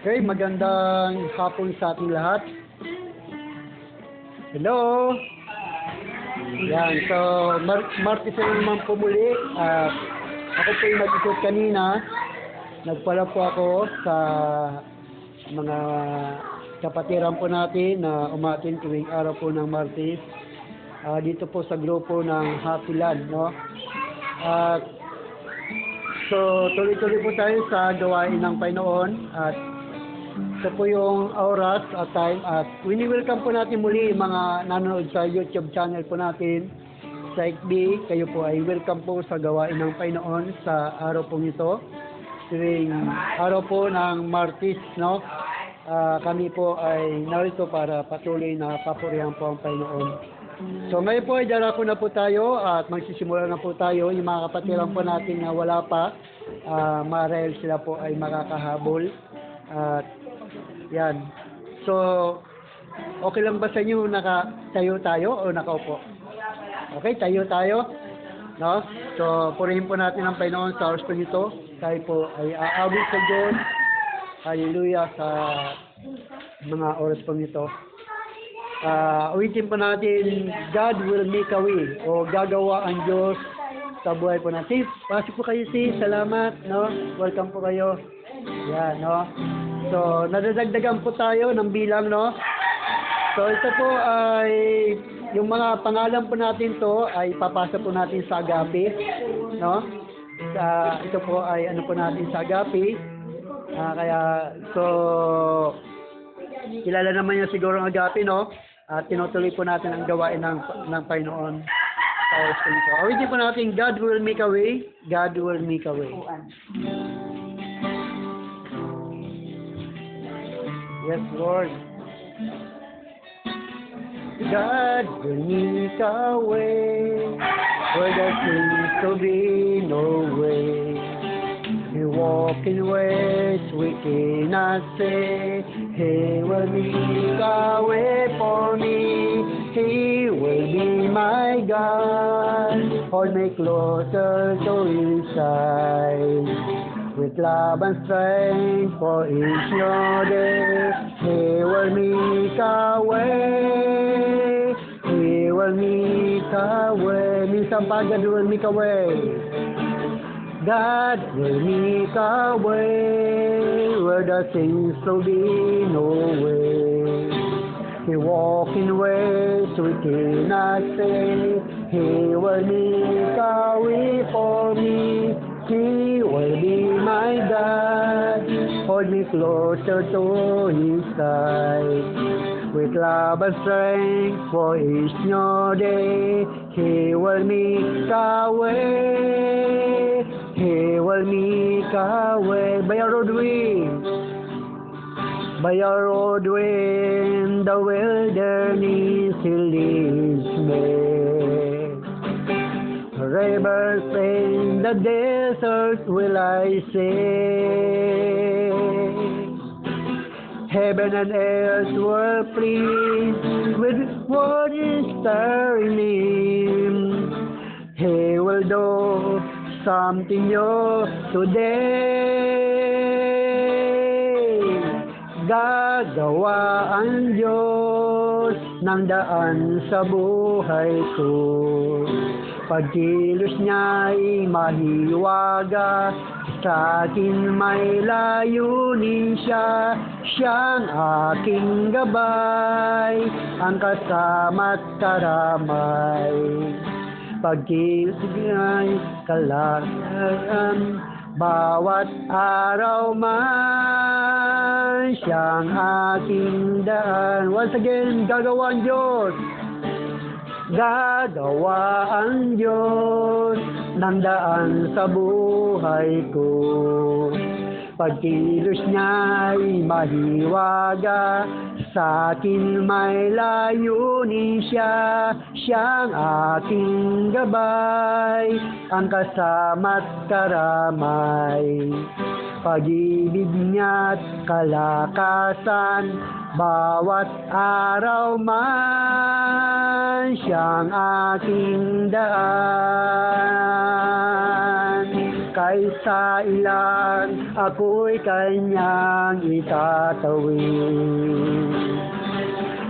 Okay, magandang hapon sa ating lahat. Hello! Yan, so Martes na naman po muli. Ako po yung nag-isip kanina. Nagpala po ako sa mga kapatiran po natin na umatin tuwing araw po ng Martes. Dito po sa grupo ng Happy Land, no? So, tuloy-tuloy po tayo sa gawain ng Panginoon at ito po yung oras at time at wini-welcome po natin muli yung mga nanonood sa YouTube channel po natin sa XB. Kayo po ay welcome po sa gawain ng Panginoon sa araw pong ito. Tuwing araw po ng Martes, no? Kami po ay narito para patuloy na papurihan po ang Panginoon. So ngayon po ay darako na po tayo at magsisimula na po tayo. Yung mga kapatiran po natin na wala pa, marahil sila po ay makakahabol. At yan. So, okay lang ba sa inyo nakatayo tayo o nakaupo? Okay, tayo tayo. No? So, purihin po natin ang Panginoon sa oras po nito. Tayo po ay aawit sa Diyos. Hallelujah sa mga oras po nito. Uwitin po natin, God will make a way, o gagawa ang Diyos sa buhay po natin. Pasok po kayo, sis. Salamat. No? Welcome po kayo. Yan, no? So, nadadagdagan po tayo ng bilang, no? So, ito po ay, yung mga pangalan po natin to ay papasa po natin sa agape, no? Ito po ay ano po natin sa agape. So, kilala naman niya siguro ang agape, no? At tinutuloy po natin ang gawain ng Panginoon. Awitin po natin, God will make a way. God will make a way. Yes, Lord. God will make a way where there seems to be no way. We walk in ways we cannot say. He will make a way for me. He will be my God. Hold me closer to His side. With love and strength for each new day, He will make a way. He will make a way. Minsan pa, God will make a way. God will make a way where there seems to be no way. He walks in ways we cannot say. He will make a way for me. He will be my God. Hold me closer to His side. With love and strength for each new day, He will make a way. He will make a way. By a roadway, by a roadway in the wilderness, He leads me. Rivers in the desert will I sing. Heaven and earth will please with what is stirring Him. He will do something new today. Gagawa ang Diyos ng daan sa buhay ko. Pagkilos niya'y mahiwaga, sa akin may layunin siya. Siyang aking gabay, ang kasama't karamay. Pagkilos niya'y kalagayan, bawat araw man, siyang aking daan. Once again, gagawa ang Diyos. Gagawa ang Diyos ng daan sa buhay ko. Pagkilos niya'y mahiwaga, sa akin may layunin siya. Siyang aking gabay, ang kasama't karamay. Pag-ibig niya't kalakasan, bawat araw man, siyang aking daan. Kaysa ilan ako'y kanyang itatawid.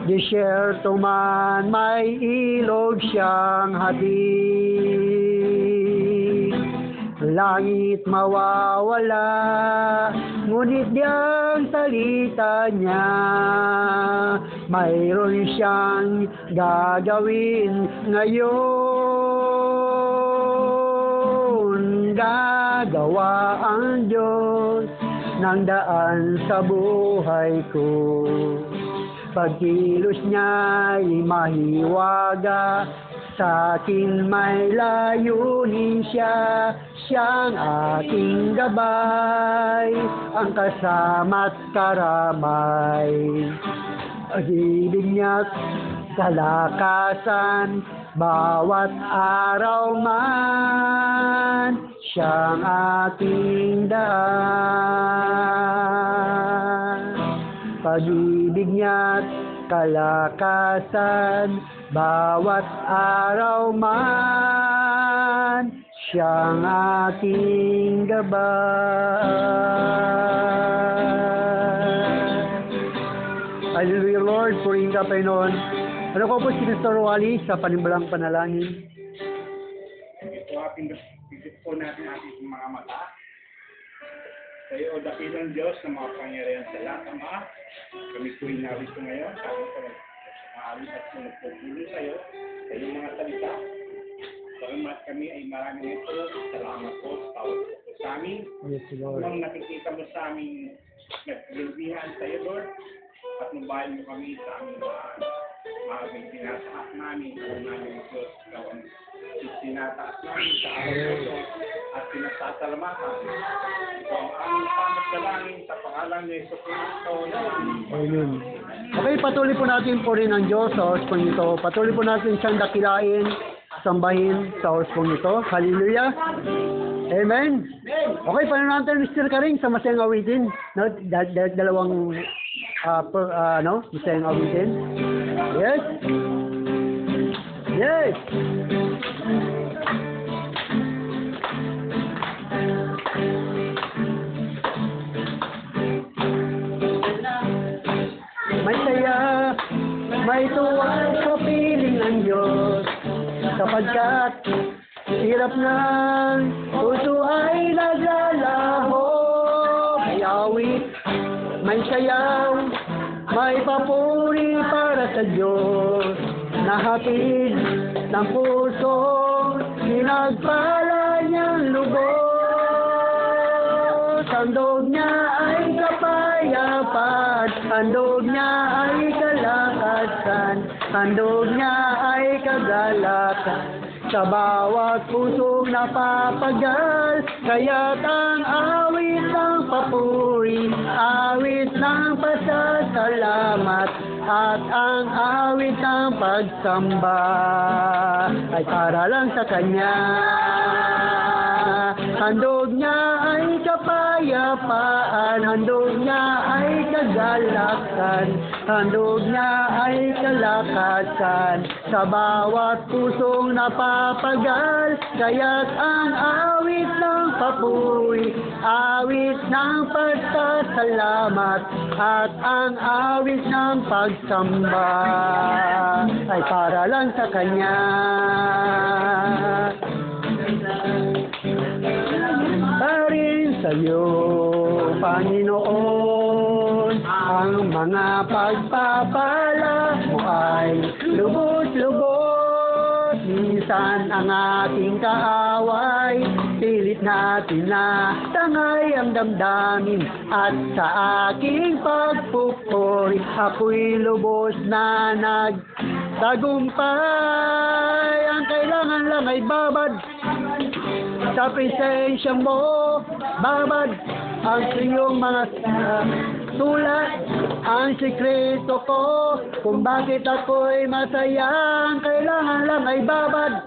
Disyerto man may ilog siyang hatid. Langit mawawala, ngunit diyang salita niya, mayroon siyang gagawin ngayon. Gagawa ang Diyos ng daan sa buhay ko. Pagkilos niya'y mahiwaga, sa akin may layunin siya, siyang aking gabay, ang kasama't karamay. Pag-ibig niya't kalakasan, bawat araw man, siyang aking daan. Pag-ibig niya't kalakasan, bawat araw man, siyang aking gabay. Hallelujah, Lord, purihin ka, Panginoon. Ano ko po si Mr. Wally sa panimbalang panalangin? Ito po natin ating mga mata. Sa iyo, dakilang Diyos na mga pangyarihan sa lahat, Ama. Kami po inawit ko ngayon. Kami po maalit at nagpupuli sa iyo. Sa iyong mga salita. Salamat kami ay maraming ito. Salamat po sa tawag po sa amin. Yes, Lord. Nung nakikita mo sa amin, nagpilihan sa iyo, Lord. At nubahin mo kami sa aming maraming tinataas namin. Alam namin, Diyos, ikaw ang tinataas namin sa araw ito at pinasasalamatan. Ito ang aming pamasalangin sa pangalan ni Jesus Cristo. Amen. Okay, patuloy po natin po rin ang Diyos sa oras pong ito. Patuloy po natin siyang dakilain, sambahin sa oras pong ito. Hallelujah. Amen. Okay, paano natin Mr. Karing sa masayang awitin? No, dalawang masayang awitin. Yes. Yes. May saya, may tuwa sa piling ng Diyos, sapagkat hirap ng puso ay naglalaho. May awit, may sayaw, may papuri para sa Diyos, nahatid ng puso, pinagpala niyang lubos. Handog niya ay kapayapaan, handog niya ay kalakasan, handog niya ay kagalakan. Sa bawat pusong napapagal, kaya't ang awit ng papuri, awit ng pasasalamat, at ang awit ng pagsamba ay para lang sa Kanya. Handog niya ay kapayapaan, handog niya ay kagalakan, handog niya ay kalakasan. Sa bawat pusong napapagal, kaya't ang awit ng papuri, awit ng pasasalamat, at ang awit ng pagsamba ay para lang sa Kanya. Parin sa iyo, Panginoon, ang mga pagpapala mo ay lubos-lubos. Minsan ang ating kaaway, pilit natin na tangay ang damdamin, at sa aking pagpupuri, ako'y lubos na nagtagumpay. Ang kailangan lang ay babad sa presensya mo, babad ang iyong mga sulat, ang sikreto ko, kung bakit ako'y masaya. Ang kailangan lang ay babad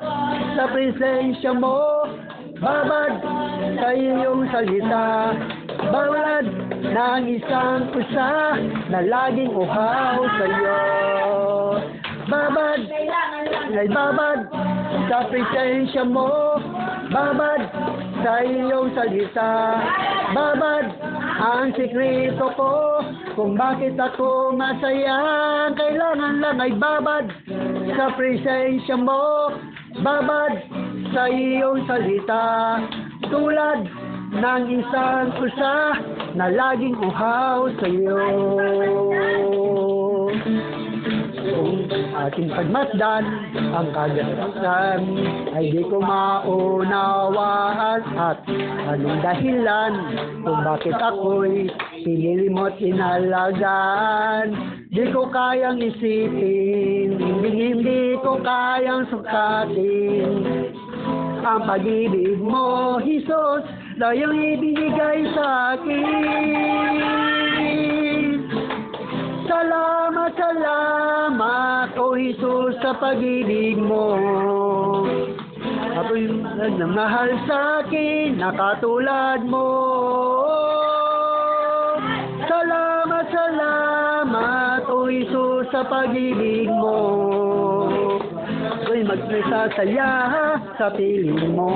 sa presensya mo, babad sa iyong salita, babad ng isang pusa na laging uhaw sa iyo. Babad ay babad sa presensya mo, babad sa iyong salita. Babad ang sikreto ko, kung bakit ako masaya. Kailangan lang ay babad sa presensya mo. Babad sa iyong salita, tulad ng isang pusa na laging uhaw sa iyo. Kung ating pagmasdan ang kaganapan ay di ko maunawaan, at anong dahilan kung bakit ako'y pinili mo't inalagaan. Di ko kayang isipin, hindi ko kayang sukatin ang pag-ibig mo, Jesus, na iyong ibinigay sa akin. Salamat, salamat, O Jesus, sa pag-ibig mo. Ako'y nagmamahal sa akin, na katulad mo. Salamat, salamat, O Jesus, sa pag-ibig mo. Ako'y magsasaya sa piling mo.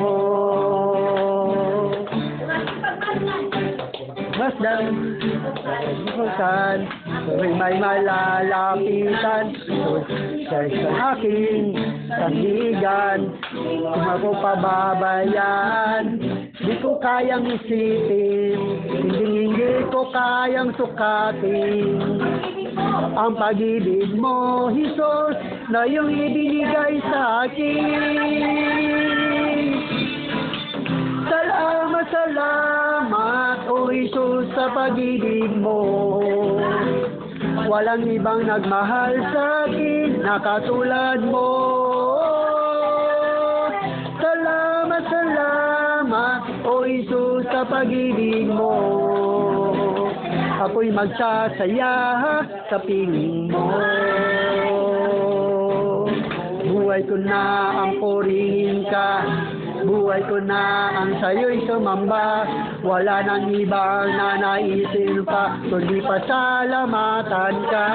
Masdan, ako'y may malalapitan sa aking sandigan. Kung ako pababayaan, di ko kayang isipin, hindi ko kayang sukatin ang pag-ibig mo, Jesus, na iyong ibinigay sa akin. Salamat, salamat, O Jesus, sa pag-ibig mo. Walang ibang nagmahal sa akin na katulad mo. Salamat, salamat, O Jesus, sa pag-ibig mo. Ako'y magsasaya sa piling mo. Buhay ko na ang purihin ka, buhay ko na ang sa'yo'y sumamba. Wala nang ibang nanaisin pa, kundi pasalamatan ka.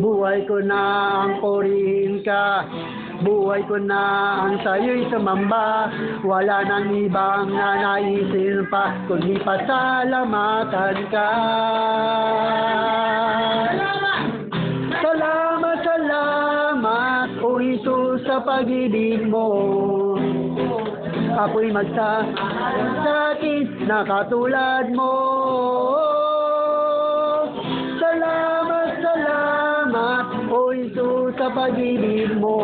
Buhay ko na ang purihin ka, buhay ko na ang sa'yo'y sumamba. Wala nang ibang nanaisin pa, kundi pasalamatan ka. Salamat, salamat, O Jesus, sa pag-ibig mo. Ako'y magsasakit na katulad mo. Salamat, salamat, O Jesus, sa pag-ibig mo.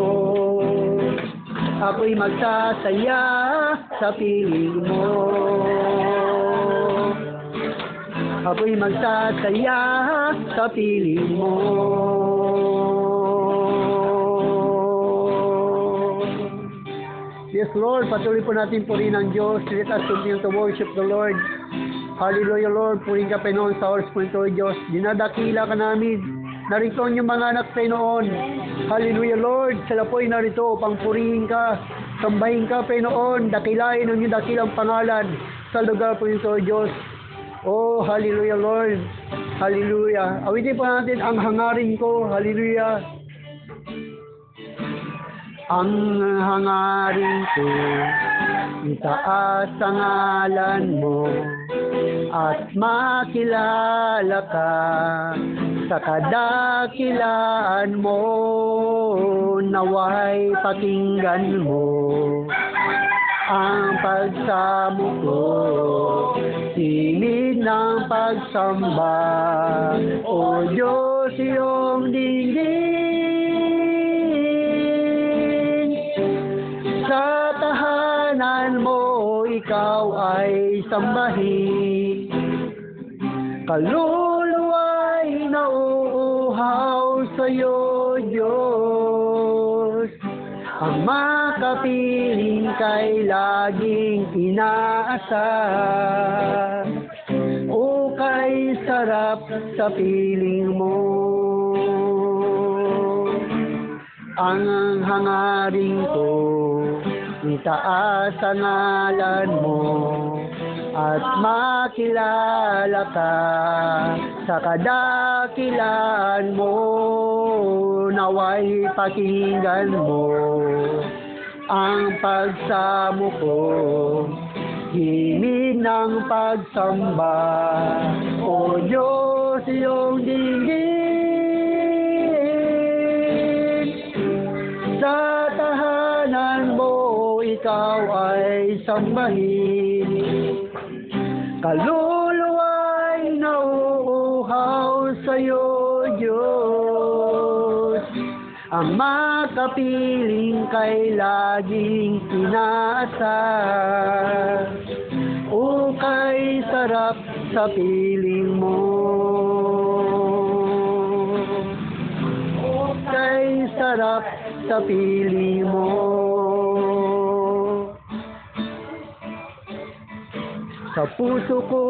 Ako'y magsasaya sa piling mo. Ako'y magsasaya sa piling mo. Yes, Lord, patuloy po natin purihin ang Diyos. Let us continue to worship the Lord. Hallelujah, Lord. Purihin ka, Panginoon, sa oras po ito, Diyos. Dinadakila ka namin. Narito ang iyong mga anak, Panginoon. Hallelujah, Lord. Sila po ay narito upang purihin ka. Sambahin ka, Panginoon. Dakilain ang iyong dakilang pangalan sa lugar po ito, Diyos. Oh, hallelujah, Lord. Hallelujah. Awitin po natin ang hangarin ko. Hallelujah. Ang hangarin ko, itaas ang ngalan mo, at makilala ka sa kadakilaan mo. Naway pakinggan mo ang pagsamo ko, silid ng pagsamba, O Diyos, iyong dinggin. Sa tahanan mo, ikaw ay sambahin. Kaluluwa'y nauuhaw sa'yo, Diyos. Ang makapiling kay laging inaasar. O kay sarap sa piling mo. Ang hangarin ko, itaas ang ngalan mo, at makilala ka sa kadakilaan mo. Naway pakinggan mo ang pagsamo ko, himig ng pagsamba, O Diyos iyong dinggin. Sa tahanan mo ikaw ay sambahin, kaluluwa'y nauuhaw sa'yo, Diyos. Ang makapiling kay laging inaasar, o kay sarap sa piling mo, o kay sarap sa piling mo. Sa puso ko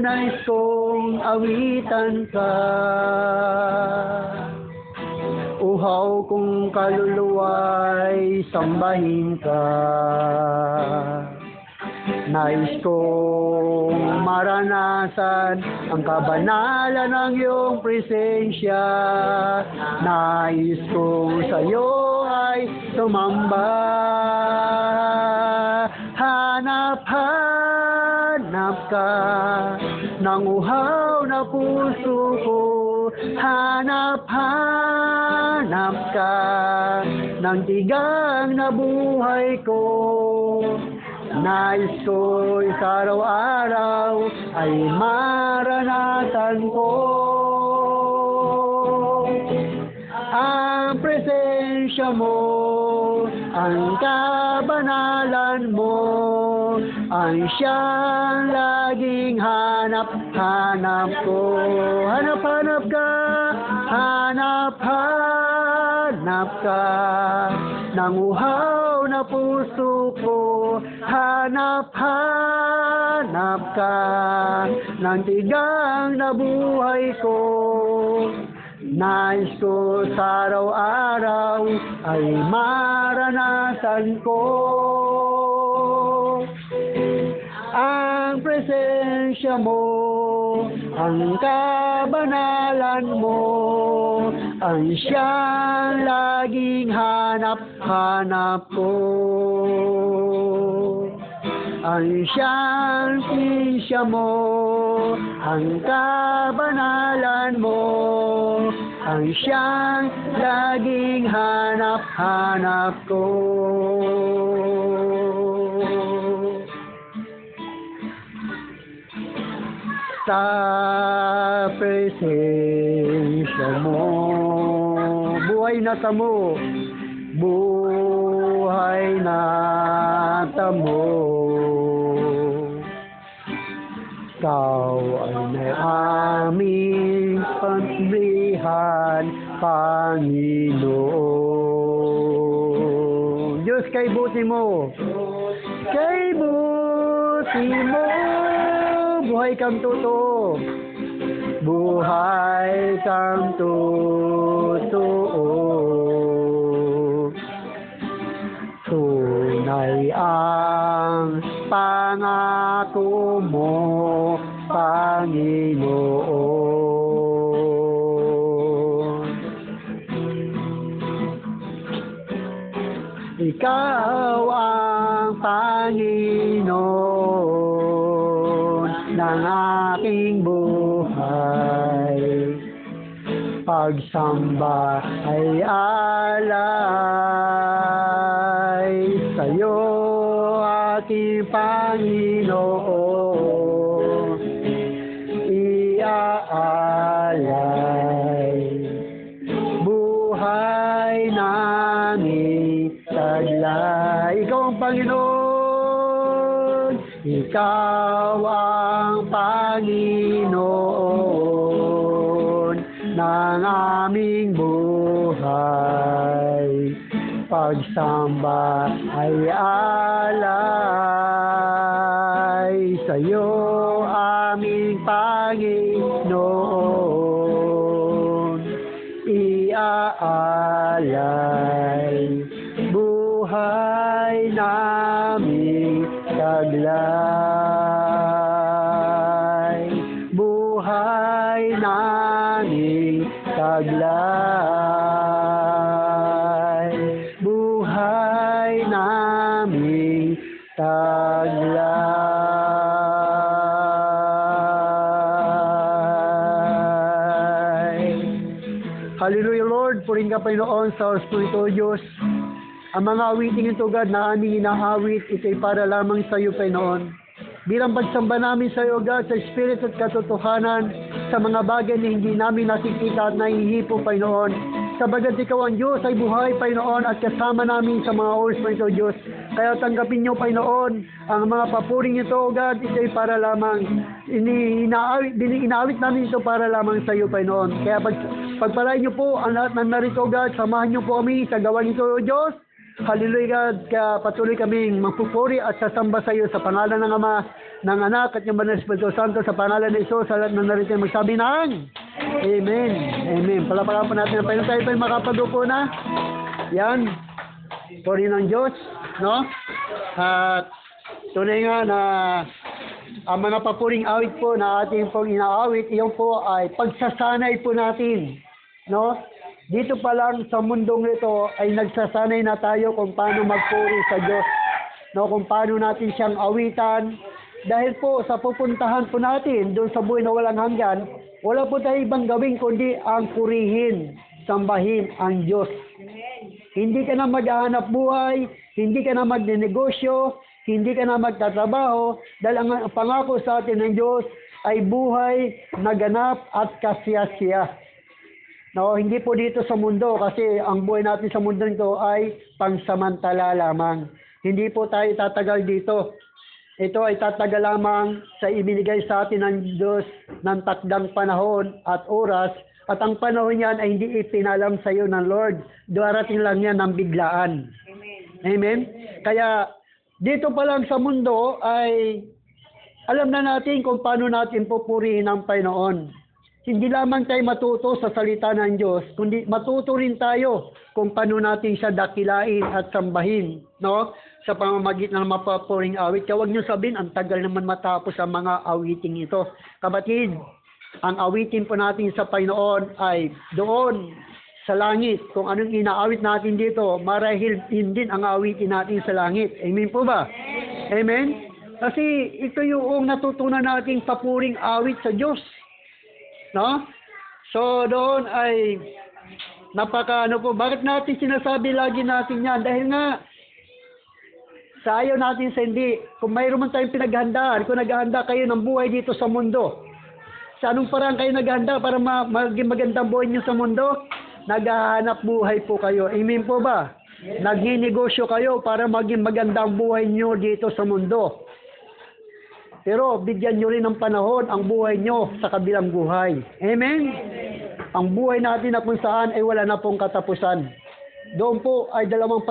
nais kong awitan ka, uhaw kong kaluluwa'y sambahin ka. Nais kong maranasan ang kabanalan ng iyong presensya. Nais kong sa iyo ay tumamba. Hanap ka ng uhaw na puso ko. Hanap ka ng tigang na buhay ko. Nais ko'y sa araw-araw ay maranasan ko ang presensya mo, ang kabanalan mo, ang siyang laging hanap ko. Hanap ka ng uhaw na puso ko. Hanap ka ng tigang na buhay ko. Nais ko sa araw-araw ay maranasan ko ang presensya mo, ang kabanalan mo, ang siyang laging hanap ko. Ang siyang sinsya mo, ang kabanalan mo, ang siyang laging hanap ko. Sa presensya mo, buhay na tamo, buhay na tamo. Ikaw ay may aming pagblihan, Panginoon. Diyos, kay buti mo, buhay kang totoo, buhay kang totoo. Tunay ang pangako mo, Panginoon. Ikaw ang Panginoon ng aking buhay. Pagsamba ay alay sa'yo, aking Panginoon. Iaalay buhay namin taglay. Ikaw ang Panginoon, ikaw ang Panginoon ng aming buhay. Pagsamba ay alay sa'yo, aming Panginoon. Iaalay buhay namin taglay, buhay namin taglay, buhay namin Hallelujah, Lord. Puring ka, Panginoon, sa Espiritu Diyos. Ang mga awiting ito, God, na aming inaawit, ito'y para lamang sa iyo, Panginoon. Bilang pagsamba namin sa iyo, God, sa Espiritu at katotohanan, sa mga bagay na hindi namin nakikita at nahihipo, Panginoon. Sabagat ikaw ang Diyos ay buhay, Panginoon, at kasama namin sa mga oras mo ito, Diyos. Kaya tanggapin niyo, Panginoon, ang mga papuring ito, God, ito'y para lamang, inaawit namin ito para lamang sa iyo, Panginoon. Kaya pagpalain niyo po ang lahat ng narito, God, samahan niyo po kami sa gawain ito, Diyos. Hallelujah, God, kaya patuloy kaming magpupuri at sasamba sa iyo sa pangalan ng Ama, ng Anak at ng Banal na Espiritu Santo, sa pangalan ng Isus, sa lahat ng narito magsabi ng Amen. Amen. Palapakan po natin ang Panginoon. Tayo po'y makapadupo na. Yan. Puri ng Diyos. No? At tunay nga na ang mga papuring awit po na ating pong inaawit, iyon po ay pagsasanay po natin. No? Dito pa lang sa mundong ito ay nagsasanay na tayo kung paano magpuri sa Diyos. No? Kung paano natin siyang awitan. Dahil po sa pupuntahan po natin doon sa buhay na walang hanggan, wala po tayo ibang gawin kundi ang purihin, sambahin ang Diyos. Hindi ka na maghahanap buhay, hindi ka na magnenegosyo, hindi ka na magtatrabaho, dahil ang pangako sa atin ng Diyos ay buhay na ganap at kasiyasiya. No, hindi po dito sa mundo kasi ang buhay natin sa mundo nito ay pangsamantala lamang. Hindi po tayo tatagal dito. Ito ay tatagal lamang sa ibinigay sa atin ng Diyos ng takdang panahon at oras, at ang panahon yan ay hindi ipinalam sa iyo ng Lord. Darating lang yan ng biglaan. Amen. Amen? Kaya dito pa lang sa mundo ay alam na natin kung paano natin pupurihin ang Panginoon. Hindi lamang tayo matuto sa salita ng Diyos, kundi matuto rin tayo kung paano natin siya dakilain at sambahin, no? Sa pamamagitan ng mapapuring awit. Kaya huwag niyo sabihin, ang tagal naman matapos ang mga awiting ito. Kapatid, ang awitin po natin sa Panginoon ay doon sa langit. Kung anong inaawit natin dito, marahil din ang awitin natin sa langit. Amen po ba? Amen? Kasi ito yung natutunan nating papuring awit sa Diyos. No? So doon ay napaka po. Bakit natin sinasabi lagi natin yan? Dahil nga sa ayaw natin sa hindi. Kung mayroon man tayong pinaghandaan, kung naghahanda kayo ng buhay dito sa mundo, sa anong parang kayo naghahanda para maging magandang buhay niyo sa mundo? Naghahanap buhay po kayo. Amen po ba? Nagninegosyo kayo para maging magandang buhay niyo dito sa mundo. Pero bigyan nyo rin ng panahon ang buhay nyo sa kabilang buhay. Amen? Ang buhay natin na kung saan ay wala na pong katapusan. Doon po ay dalawang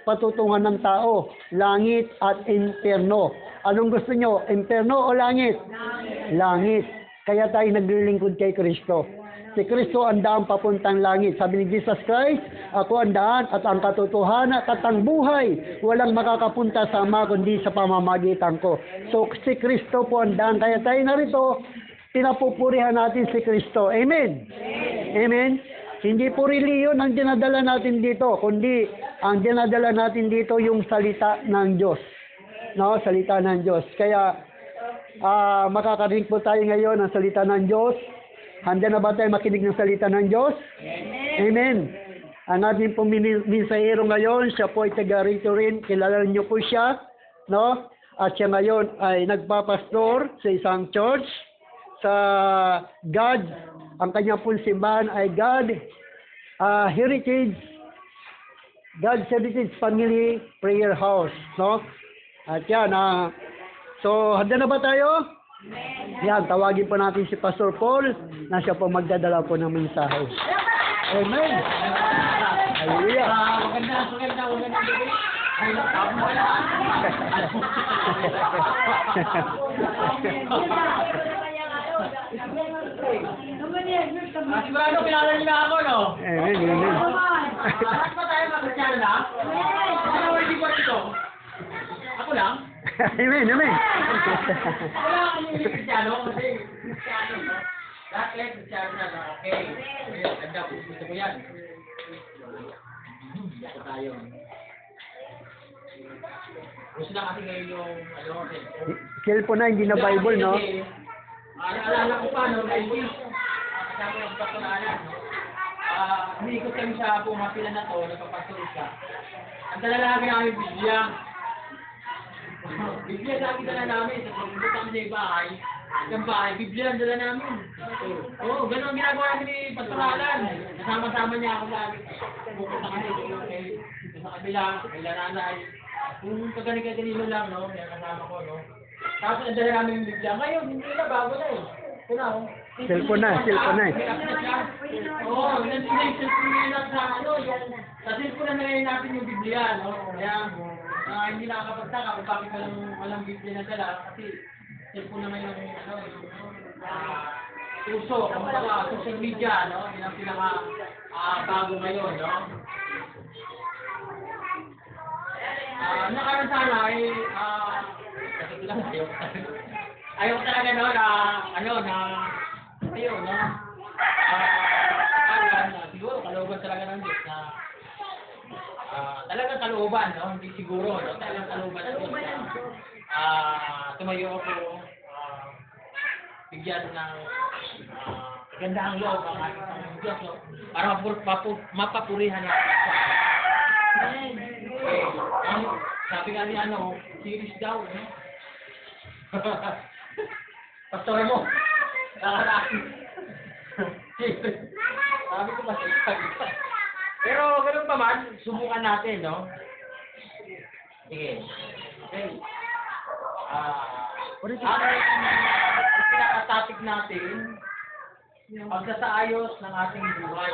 patutungan ng tao, langit at impyerno. Anong gusto nyo? Impyerno o langit? Langit. Kaya tayo naglilingkod kay Kristo. Si Kristo ang daan papuntang langit. Sabi ni Jesus Christ, ako ang daan at ang katotohanan at ang buhay. Walang makakapunta sa Ama kundi sa pamamagitan ko. So si Kristo po ang daan. Kaya tayo narito, pinapupurihan natin si Kristo. Amen? Amen? Hindi po reliyon ang dinadala natin dito, kundi ang dinadala natin dito yung salita ng Diyos. No? Salita ng Diyos. Kaya makakarinig po tayo ngayon ng salita ng Diyos. Handa na ba tayo makinig ng salita ng Diyos? Amen. Ang ating pong minsahero ngayon, siya po ay taga-rito rin. Kilala niyo po siya. No? At siya ngayon ay nagpapastor sa isang church sa God. Ang kanyang pong simbahan ay God Heritage Family Prayer House. No? At yan. So, handa na ba tayo? Yan, tawagin po natin si Pastor Paul na siya po magdadala po ng mensahe. Amen. Hallelujah. Maganda. Sigurado kilala nila ako, no? Amen. Bakit ba tayo mag-Christiano na? Ano hindi ko rito? Ako lang? Amen. Wala kami Christiano kasi Christiano, no? Dati Christiano na, okay. Ganda, gusto ko yan. Gusto tayo. Gusto na kasi ngayon yung, Cellphone na, hindi na Bible, no? Naalala ko pa, no? Kasama yung patunalan, no? umiikot kami sa buong mapila na to, nagpapasulit ka. Ang dala namin namin Biblia. Biblia lagi dala namin. Sa pagpunta kami sa bahay, yung bahay, Biblia ang dala namin. Oo, ganun ang ginagawa namin ni Pastoralan. Nasama-sama niya ako lagi. Pupunta kami sa kabila, may nanay. Kung kagani-ganilo lang, no? May kasama ko, no? Tapos ang dala namin yung Biblia. Ngayon, hindi na, bago na eh. Ito na, oh. Cellphone na, cellphone na. Oo, nandun na yung cellphone nila sa ano, sa cellphone na nalayin natin yung Biblia, no? Kaya, hindi nakakapagtaka kung bakit walang Biblia na dala, kasi cellphone naman yung, ano, uso, social media, no? Yun ang pinaka bago ngayon, no? Nakaroon sana ay, ayaw talaga, no, ayun, no? Siguro, kalooban talaga ng Diyos na talagang kalooban, no? Hindi siguro, no? Talagang kalooban ng Diyos na tumayo ako, bigyan ng gandahang loob ang ating Panginoon Diyos, no? Para mapapurihan natin siya. Sabi nga ni ano, series daw, no? Pastor mo, nakarating. Sabi ko ba pero ganun pa man, subukan natin, no? Sige. Okay. Ang pinaka-topic natin, pagsasaayos ng ating buhay.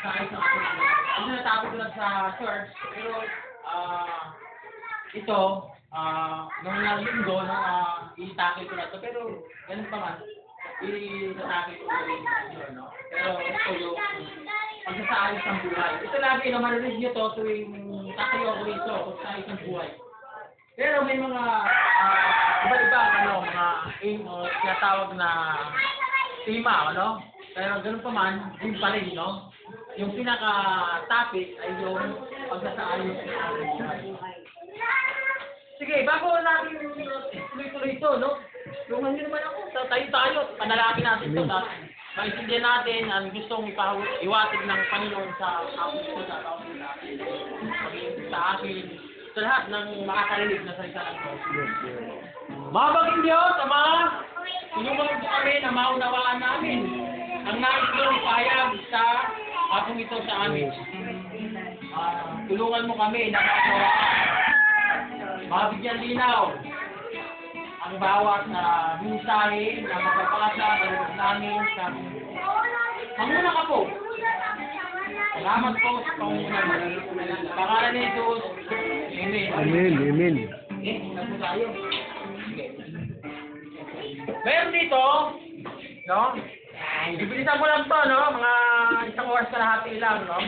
Pagsasaayos ng ating buhay. Ang sinatopic ko lang sa church, pero ito, nung linggo, itakil ko na ito, pero ganun pa man, itakil ko rin yun, no? Pero ito yung pagsasaayos ng buhay. Ito lagi, no, marinig nyo to tuwing tatayo ako rito, pagsasaayos ng buhay. Pero may mga iba-iba, ano, mga tinatawag na tema, ano? Pero ganun pa man, yun pa rin, no? Yung pinaka-topic ay yung pagsasaayos ng buhay. Sige, bago natin tuloy-tuloy ito, no? Tulungan nyo naman ako, tayo-tayo, panalangin natin ito, maintindihan natin ang gustong iwatig ng Panginoon sa aking ito, sa aking natin, sa akin, sa lahat ng makakarinig na salita ng Diyos. Mabaging Diyos, Ama, tulungan po kami na maunawaan namin ang nais mong payag sa akong ito sa amin. Tulungan mo kami na mabigyan linaw ang bawat mensahe na mapapasa sa namin sa Panguna ka po. Salamat po sa Panginoon. Pangalan ni Jesus. Amen. Amen, amen. Nagpo tayo. Meron dito, no? Bibilisan ko lang to, no? Mga isang oras kalahati lang, no?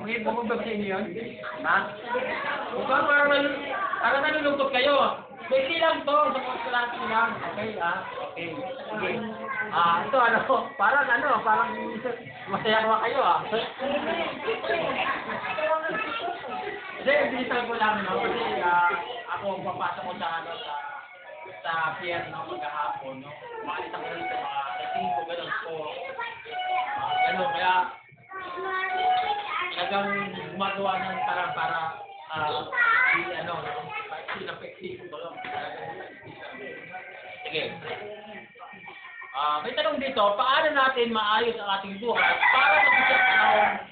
Okay, bumubag sa inyo yun. Ha? Parang nalulungkot kayo. Pwede lang to, isang oras kalahati lang. Okay, ha? Okay. Sige. Ito, parang masaya ko kayo, ha? Hindi, bilisan ko lang, no? Kasi ako papasok ko sa pier, no? Maghahapon, no? Maalis ako rito, mga 5, gano'n po. Gano'n, kaya talagang gumagawa ng parang para sinapekti ko lang. Sige. May tanong dito, paano natin maayos ang ating buhay para mabigyan ng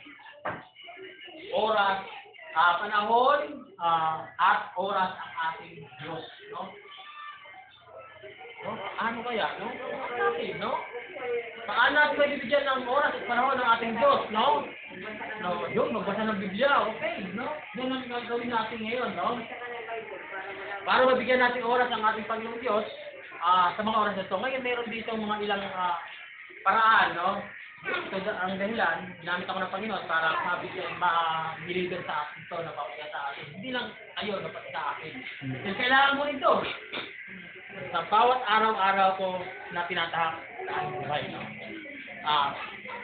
oras, panahon, at oras ang ating Diyos, no? No? Ano kaya, no? Okay, no? Paano natin mabibigyan ng oras at panahon ng ating Diyos, no? No, yun, magbasa ng Biblia, okay, no? Yun ang gagawin natin ngayon, no? Para mabigyan natin oras ang ating Panginoong Diyos, sa mga oras na ito. Ngayon, meron dito mga ilang paraan, no? Ito ang dahilan, ginamit ako ng Panginoon para ma-deliver sa atin ito, napapagaya sa atin. Hindi lang kayo, napapagaya sa akin. Kasi kailangan mo ito. Sa bawat araw-araw ko na tinatahak sa aking buhay, no?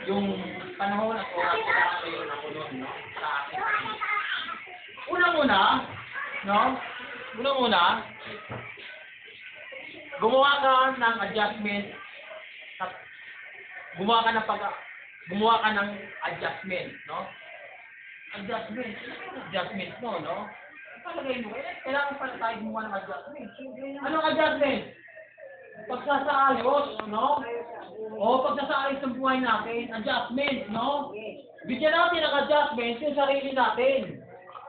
Yung panahon at oras ko na kayo na kulon, no? Sa akin. Unang-una, no? Unang-una, gumawa ka ng adjustment, gumawa ka ng gumawa ka ng adjustment, no? Adjustment mo, no? Palagay mo, kailangan pala tayo gumawa ng adjustment. Anong adjustment? Pagsasaayos, no? O pagsasaayos ng buhay natin, adjustment, no? Bigyan natin ng adjustment yung sarili natin.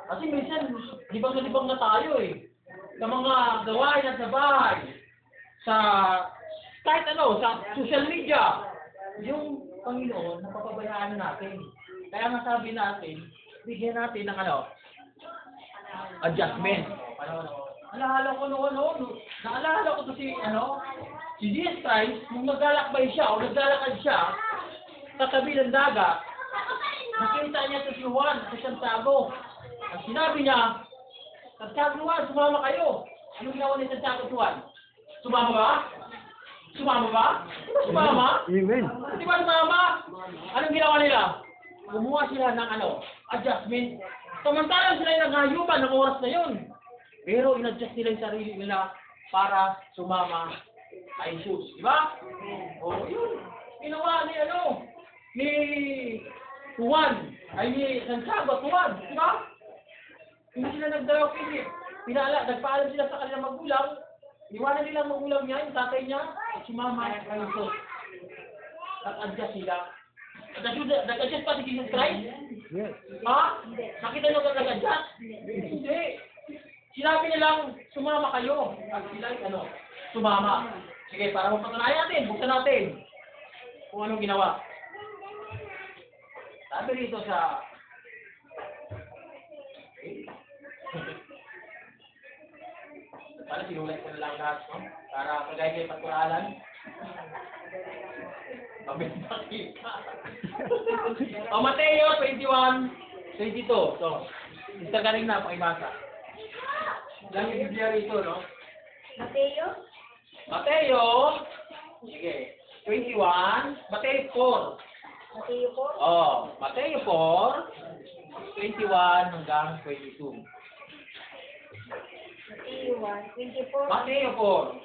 Kasi minsan, libang na tayo eh. Sa mga gawain at sa bahay, sa kahit ano, sa social media, yung Panginoon, napapabayaan na natin. Kaya nga sabi natin, bigyan natin ng ano, adjustment. Naalala ko naalala ko to si Jesus Christ, nung naglalakbay siya, o naglalakad siya, sa tabi ng dagat, nakita niya sa si Juan, sa Santiago. At sinabi niya, Santiago Juan, sumama kayo. Anong ginawa ni Santiago Juan? Sumama ba? Sumama ba? Sumama? Amen. Di ba sumama? Anong ginawa nila? Gumawa sila ng adjustment. Samantalang sila yung naghayupan ng oras na yun. Pero in-adjust nila yung sarili nila para sumama kay Jesus. Di ba? O, yun. Ginawa ni Juan, ay ni Santiago at Juan. Di ba? Hindi sila nagdalaw isip. Nagpaalam sila sa kanilang magulang. Iwanan nila ang magulang niya, yung tatay niya, sumama kay Jesus. Nag-adjust sila. Nag-adjust pa si Jesus Christ? Yes. Ha? Nakita nyo ka nag-adjust? Hindi. Sinabi nilang sumama kayo. At sila sumama. Sige, para mapatunayan natin, buksan natin kung anong ginawa. Sabi rito sa para sinulat ko na lang lahat, no? Para kagaya kayo paturalan. Mabenta kita. Mateo 21:22. So, Sister Karina, pakibasa. Lang yung Biblia rito, no? Mateo, sige, 21, Mateo 4. Oh, Mateo 4, 21 hanggang 22. Mateo 4.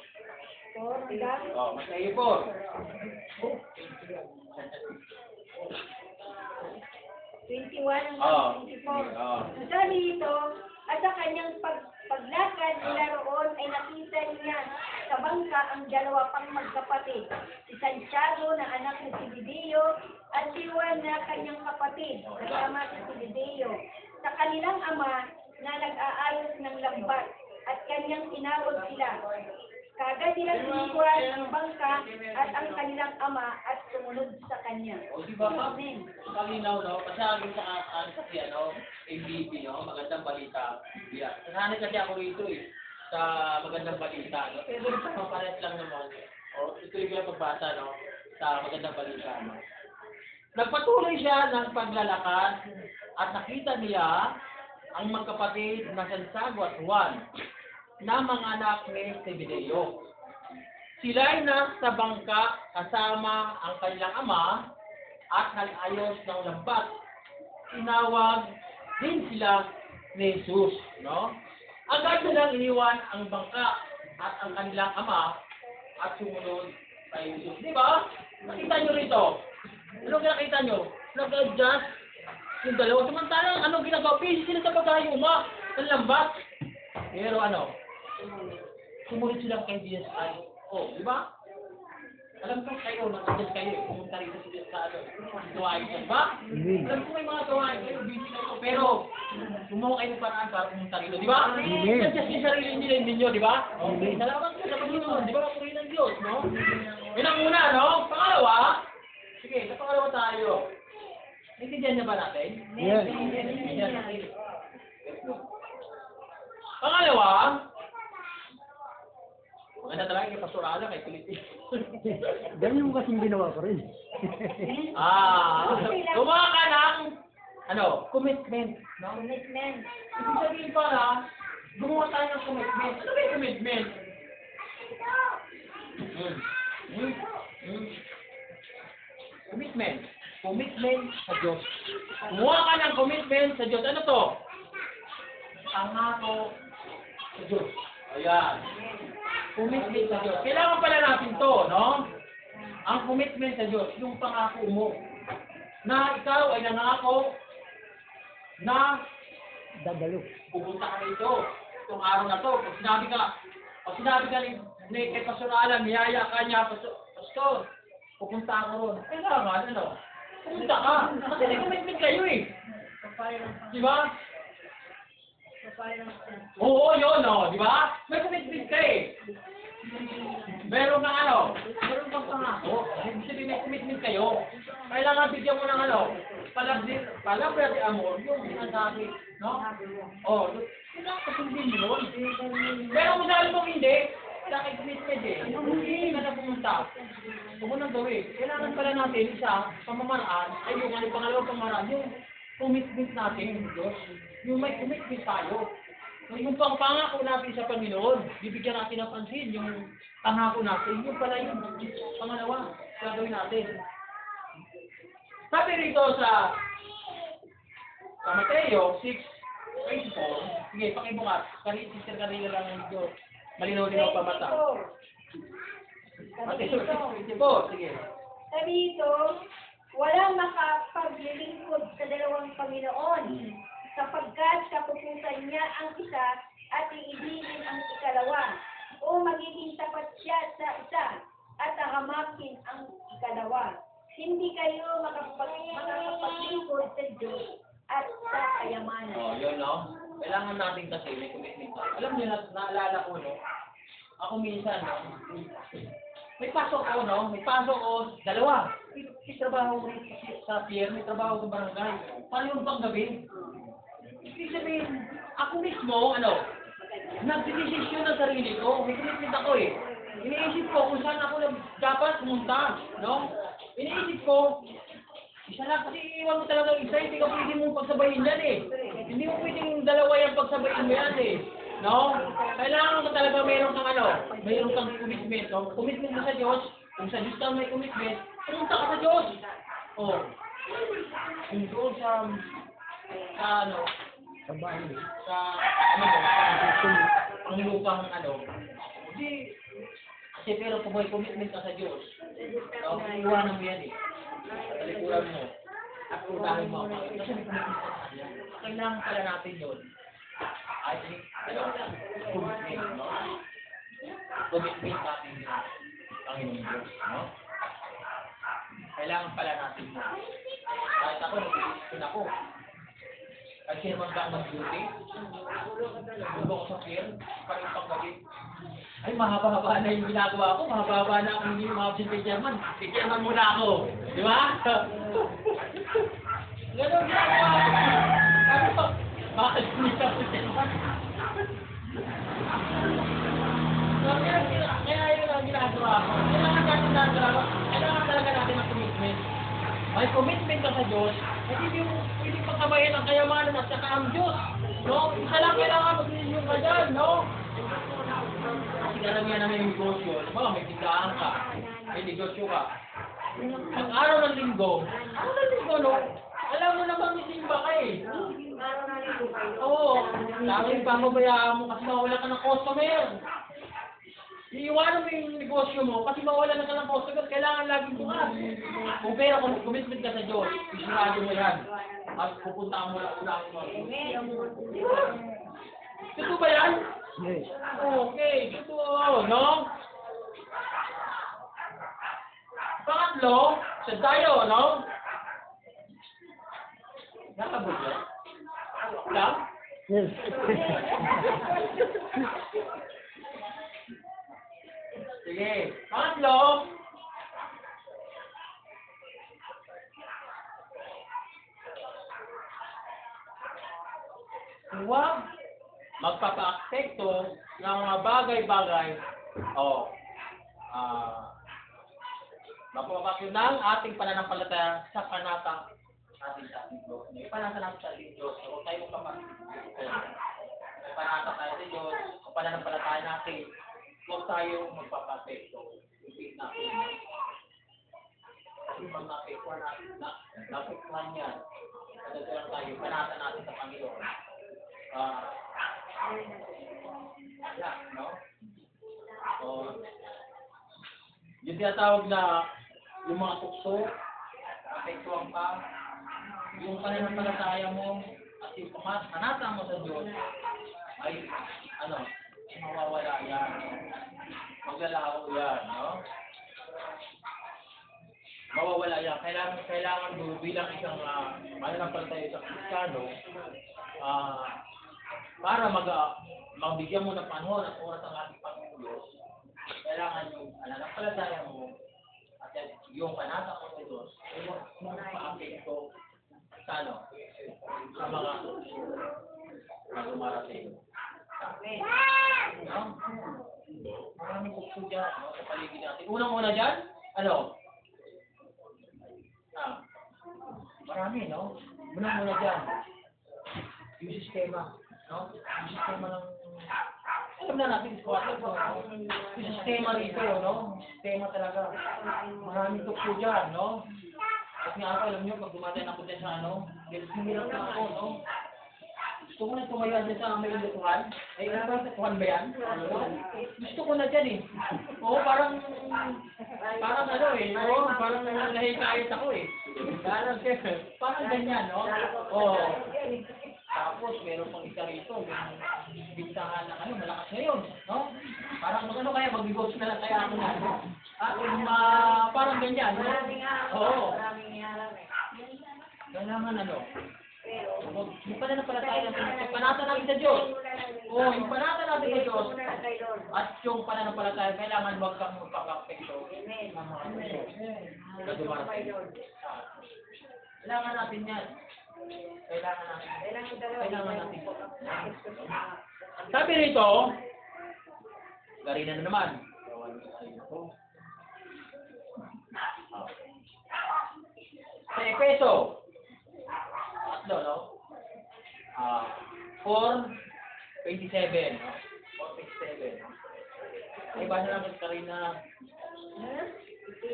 Oh, Mateo 4. 21 Oh. hanggang 24. Oh. Sabi dito, at sa kanyang paglakad mula roon ay nakita niya sa bangka ang dalawa pang magkapatid, si Santiago na anak ni Zebedeo at si Juan na kanyang kapatid, kasama si Zebedeo, sa kanilang ama na nag-aayos ng lambat at kanyang tinawag sila. Kagad nilang iniwan ang bangka at ang kanilang ama at sumunod sa kanya. O, di ba, ma'am? Amen. Kalinaw, no? Kasi akin sa MVP, no? Magandang balita. Yeah. Nasanay kasi ako rito, sa magandang balita, no? Pero sa paparet lang naman, o, ituloy ko lang pagbasa, no? Sa magandang balita, no? Nagpatuloy siya ng paglalakad at nakita niya ang magkapatid na Santiago at Juan na mga anak ni Zebedeo. Sila'y nasa bangka kasama ang kanilang ama at nag-ayos ng lambat. Tinawag din sila ni Jesus, no? Agad nilang iniwan ang bangka at ang kanilang ama at sumunod kay Jesus. Di ba? Nakita nyo rito. Anong nakita nyo? Nag-adjust yung dalawa. Samantalang anong ginagawa? Busy sila sa paghayuma ng lambat. Pero sumunod sila kay Jesus Christ. Oh, di ba? Alam ko kayo, nag-adjust kayo. Pumunta rito sa gawain ko, di ba? Alam ko may mga gawain kayo, busy kayo. Pero, gumawa kayo ng paraan para pumunta rito, di ba? Adjust yung sarili nila ninyo, di ba? Okay, salamat ko sa Panginoon, di ba? Kapuri ng Diyos, no? Yun ang una, no? Pangalawa, sige, sa pangalawa tayo. Naintindihan niya ba natin? Yes. Naintindihan natin. Pangalawa, maganda talaga kay Pastor Ala, kay Pilipin. Ganyan mo kasing ginawa ko rin. Gumawa ka ng, commitment. No? Commitment. Ibig sabihin pala, gumawa tayo ng commitment. Ano ba yung commitment? Commitment. Commitment sa Diyos. Gumawa ka ng commitment sa Diyos. Ano to? Pangako sa Diyos. Ayan. Commitment sa Diyos. Kailangan pala natin to, no? Ang commitment sa Diyos, yung pangako mo. na ikaw ay nangako na Dadalo. pupunta ka rito itong araw na to. Pag sinabi ka ni kay Pastor Alan, niyaya ka niya, Pastor, pupunta ako ron. Kailangan, pupunta ka. Kasi may commitment kayo eh. Di ba? Oo, yun, di ba? May commitment ka eh. Meron kang meron kang pangako. Ibig sabihin may commitment kayo. Kailangan bigyan mo ng palabra amor, yung sinasabi, no? Kailangan kasundin mo yun. Pero kung sabi mong hindi, wala kay commitment eh. Hindi ka na pumunta. Huwag mo nang gawin. Kailangan pala natin isa, pamamaraan, ay yung pangalawang pamaraan, yung commitment natin, Diyos. Yung may commitment tayo. Yung pangako natin sa Panginoon, bibigyan natin ng pansin, yung pangako natin, yung pala yung pangalawa, gagawin natin. Sabi rito sa Mateo 6:24, sige, pakibukas, Sister Carrilla lang ng Diyos, malinaw-linaw pa mata. Mateo 6:24, sige. Sabi ito, walang makapaglilingkod sa dalawang Panginoon, sapagkat kapupusan niya ang isa at iibigin ang ikalawa, o magiging tapat siya sa isa at hahamakin ang ikalawa. Hindi kayo makapaglingkod sa Diyos at sa kayamanan. Yun, no? Kailangan natin kasi may commitment tayo. Alam niyo, naalala ko, no? Ako minsan, may pasok ako, no? May pasok ako, dalawa. May trabaho ko sa pier, may trabaho ko sa barangay. Paano yung panggabi? Ibig sabihin, ako mismo, nagdidesisyon ng sarili ko. May commitment ako eh. Iniisip ko kung saan ako dapat pumunta, no? Iniisip ko, isa lang kasi iiwan mo talaga ang isa, hindi ka pwede mong pagsabayin yan eh. Hindi mo pwedeng dalawa yung pagsabayin mo yan eh. No? Kailangan ko talaga mayroon kang commitment. No? Commitment mo sa Diyos, kung sa Diyos ka may commitment, pumunta ka sa Diyos. Kung doon sa ang lupang hindi, kasi pero kung may commitment ka sa Diyos, iwanan mo yan eh. Talikuran mo, at unahin mo ako. Kasi may commitment ka sa Kanya. Kailangan pala natin yun. I think, commitment, no? Commitment natin sa Panginoon Diyos, no? Kailangan pala natin yun. Kahit ako, nag-iisipin ako. Kasi naman ba mag-duty? Gulo ko sa pier, parang paggabi. Ay, mahaba-haba na yung ginagawa ko, mahaba-haba na ang hindi umabsent kay Chairman. Si Chairman muna ako. Di ba? Ganun ginagawa ko. Ano pa? Bakit hindi ka po Chairman? Kaya yun ang ginagawa ko. Kailangan talaga natin ng commitment. May commitment ka sa Diyos, hindi mo pwedeng pagkabayan ang kayamanan at saka ang Diyos. No? Isa lang kailangan mag-inyong ka dyan, no? Kasi karamihan naman yung negosyo. May tindahan ka, may negosyo ka. Ang araw ng linggo, no? Alam mo naman may simba ka eh. Oo, laging papabayaan mo kasi mawala ka ng customer. Iiwanan mo yung negosyo mo kasi mawalan ka ng customer, kailangan laging bukas. Kung pera kung commitment ka sa Diyos, isigurado mo yan. At pupunta mo lang mo. Totoo ba yan? Yes. Okay, totoo, no? Pangatlo, sa tayo, no? Nakabog yan? Lang? Yes. Sige. Pangatlo. Huwag magpapa-aksekto ng mga bagay-bagay mapapakyo ng ating pananampalataya sa panata natin sa ating Diyos. May panata natin sa ating Diyos. Huwag tayo magpapa-aksekto. May panata tayo sa Diyos. Ang pananampalataya natin. Huwag tayo magpapapekto. Hindi natin. Kasi pag napektuhan natin, napektuhan yan. Kadagdagan tayo, panata natin sa Panginoon. No? Yung tinatawag na yung mga tukso, napektuhan pa, yung pananampalataya mo at yung panata mo sa Diyos ay mawawala yan. Maglalaho yan, no? Mawawala yan. Kailangan mo bilang isang mananampalataya sa Kristiyano, para magbigyan mo ng panahon at oras ang ating Panginoon Diyos, kailangan yung pananampalataya mo at yung panata mo sa Diyos ay pa-apekto sa mga dumarating. No? Maraming bukso dyan, no, sa paligid natin. Unang-una dyan, marami, no? Unang-una dyan, yung sistema, no? Yung sistema ng, alam na natin, yung sistema rito, no? Sistema talaga. Maraming bukso dyan, no? At nga ako, alam nyo, pag dumating ako dyan sa hirap na ako, no? Gusto ko na tumayo dyan sa may lutuhan. Ay, ano ba? Lutuhan ba yan? Gusto ko na dyan eh. Oo, parang parang nahikayat ako eh. Parang ganyan, no? Oo. Tapos, meron pang isa rito. May bintahan ng malakas ngayon, no? Parang kaya, mag-ghost na lang kaya ako na. Parang ganyan, no? Oo. Kailangan yung pananampalataya natin, yung panata natin sa Diyos. Oo, yung panata natin sa Diyos. At yung pananampalataya, kailangan huwag kang magpapapekto. Kailangan natin yan. Kailangan natin. Sabi rito, garina na naman. Sa Efeso, 4:27, no? 4:27, no? Ay, basa naman sa Karina.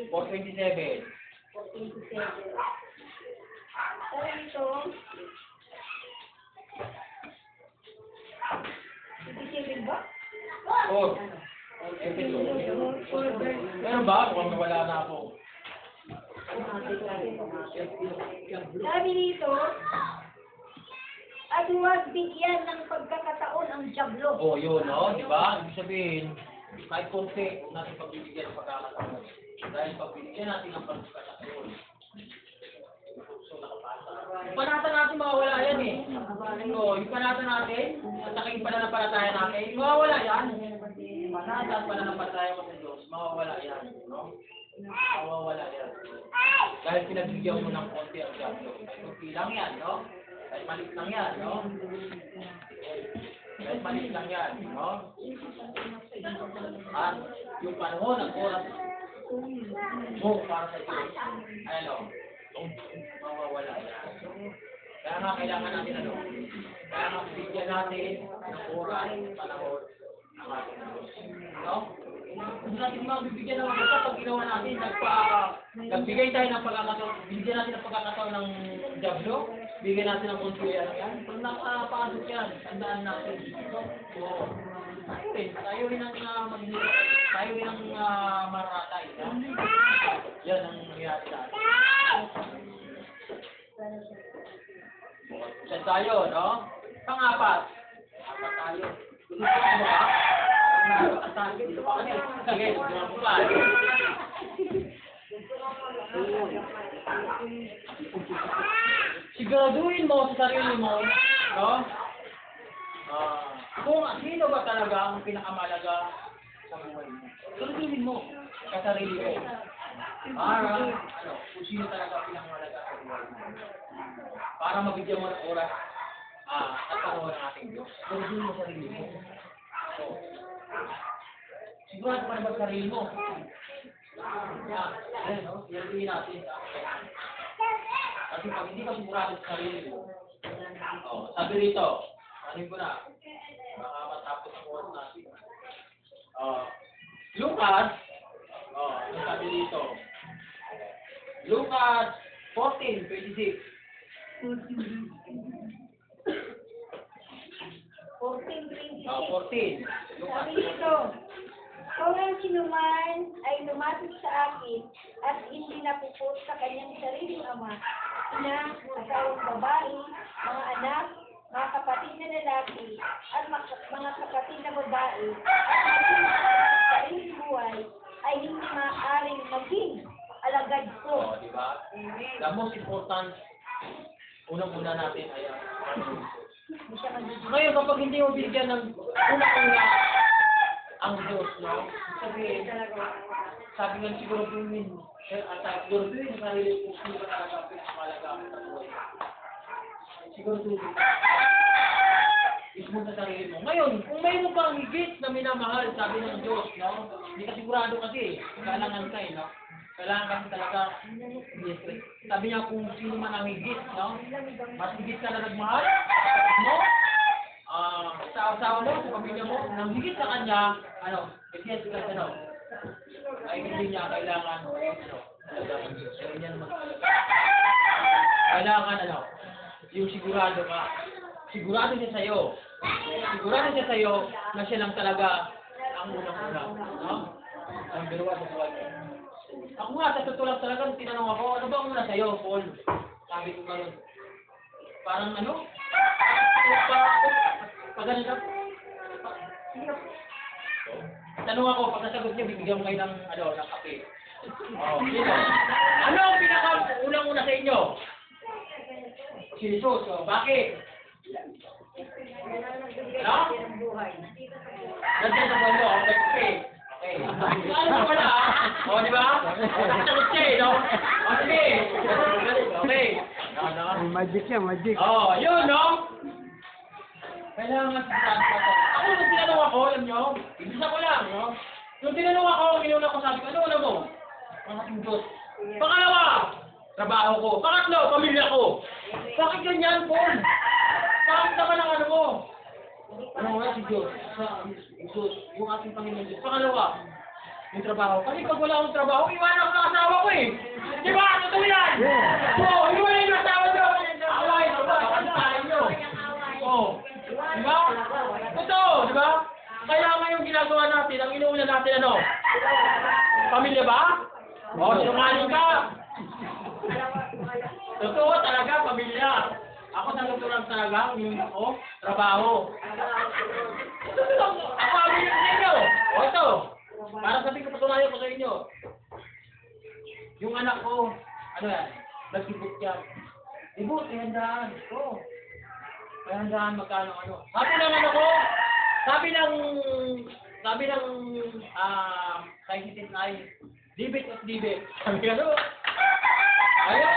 4:27. Oh, Efeso. Meron ba? Mukhang nawala na ako. Sabi dito, at huwag bigyan ng pagkakataon ang dyablo. Oh, yun, no? Di ba? Ibig sabihin, kahit konti, huwag natin pagbibigyan ng pagkakataon. Dahil pagbibigyan natin ng pagkakataon, so nakapasa. Yung panata natin, mawawala yan eh. So, yung panata natin, at saka yung pananampalataya natin, mawawala yan. Panata at pananampalataya mo sa Diyos, mawawala yan, no? Mawawala yan. Dahil pinagbigyan mo ng konti ang dyablo. Konti lang yan, no? Dahil maliit lang yan, no? Dahil maliit lang yan, no? At yung panahon, ang oras mo para sa Diyos, mawawala yan. Kaya nga kailangan natin, kaya nga bigyan natin ng oras, panahon, ang ating Diyos. No? Kung natin mabibigyan ng mga pag ginawa natin, nagbigay tayo ng pagkakataon, bigyan natin ng pagkakataon ng dyablo, bigyan natin ng konsuyan yan. Pag nakapasok yan, tandaan natin. Oo. Tayo rin ang tayo rin ang maratay. Yan ang nangyari sa atin. Yan tayo, no? Pang-apat. Apat tayo. Gusto mo ba? Sige, mga po ba? Siguraduhin mo sa sarili mo, no? Kung sino ba talaga ang pinakamalaga sa buhay mo. Siguraduhin mo sa sarili mo. Para, kung sino talaga ang pinakamalaga sa buhay mo. Para mabigyan mo ng oras at panahon ng ating Diyos. Siguraduhin mo sa sarili mo. Sigurado pa naman sa sarili mo. Ayan, no? Siguraduhin natin. Kasi pag hindi ka sigurado sa sarili mo, sabi rito, anin ko na, baka matapos ang oras natin. Lucas, sabi dito, Lucas 14:26. 14. Sabi dito, kung ang sinuman ay lumapit sa akin at hindi napupot sa kanyang sariling ama, ina, asawang babae, mga anak, mga kapatid na lalaki, at mga kapatid na babae, at maging sa sariling buhay, ay hindi maaaring maging alagad ko. O, di ba? The most important, unang-una natin ay ang Panginoon Diyos. Hindi siya magiging. Ngayon, kapag hindi mo bigyan ng unang-una ang Diyos, no? Sabi nga siguro Pimin, siguro Pimin, sa sarili ko, hindi ba talaga malaga sa buhay. Siguro Pimin, ismo sa sarili mo. Ngayon, kung mayroon pang higit na minamahal, sabi ng Diyos, no? Hindi ka sigurado kasi, kailangan ka, no? Kailangan kasi talaga, yes, sabi niya kung sino man ang higit, no? Mas higit ka na nagmahal, no? Sa asawa mo, sa pamilya mo, nang higit sa kanya, ano, yes, kasi ano, ay hindi niya kailangan, ano, kailangan, ano, yung sigurado ka, sigurado siya sa'yo na siya lang talaga ang unang-una, no? Ang biruan sa buhay mo. Ako nga, sa totoo lang talaga, tinanong ako, ano ba ang una sa'yo, Paul? Sabi ko gano'n. Parang ano? Pag ganun ka? Tanong ako, pag nasagot niya, bibigyan mo kayo ng, ano, ng kape. Oh, sino? Ano ang pinaka-unang-una sa inyo? Si Jesus. Oh, bakit? Ano? Nandiyan sa buwan mo, ang kape. Okay. Ano mo pala? O, di ba? Nakasagot siya eh, no? O, sige. Okay. No. Magic yan, magic. Oh, yun, no? Kailangan sigurado ka to. Ako, nung tinanong ako, alam nyo, ibisa ko lang, no? Nung tinanong ako, inuna ko, sabi ko, ano mo? Ang ating Diyos. Pangalawa, trabaho ko. Pangatlo, pamilya ko. Bakit ganyan, Paul? Bakit naman ang ano mo? Ano nga si Diyos? Diyos, yung ating Panginoon Diyos. Pangalawa, yung trabaho. Kasi pag wala akong trabaho, iwanan ko ng asawa ko eh. Di ba? Totoo yan! Oo, iwanan yung asawa nyo! Away, ano tayo nyo? Oo. Di ba? Totoo, di ba? Kaya nga yung ginagawa natin, ang inuuna natin ano? Pamilya ba? Oo, sinungaling ka! Totoo talaga, pamilya. Ako sa totoo lang talaga, yung ako, trabaho. Ako ang bilhin sa inyo. O ito, para sabi ko patunayan ko sa inyo. Yung anak ko, ano yan, nagsibot yan. Ibot, ihandaan. Oo. Ihandaan magkano ano. Sabi ng scientist na ay, debit of debit. Sabi ka no? Ayaw,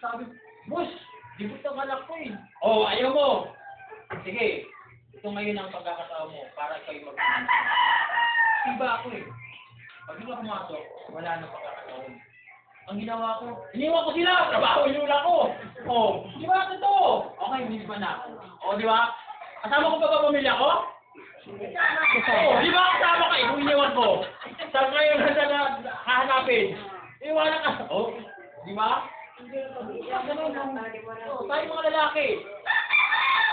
sabi, boss, debit ang anak ko eh. Oh, ayaw mo. Sige, ito ngayon ang pagkakataon mo para kayo mag-anak. Iba ako eh. Pag hindi ka pumasok, wala nang pagkakataon. Ang ginawa ko, iniwan ko sila, trabaho inula ko. Oh, di ba ito? Okay, hindi ba na? Oh, di ba? Kasama ko pa ba pamilya ko? Oh, di ba kasama kayo kung iniwan ko? Saan kayo na hahanapin? Iwanan ka. Oh, di ba? Oh, tayo mga lalaki.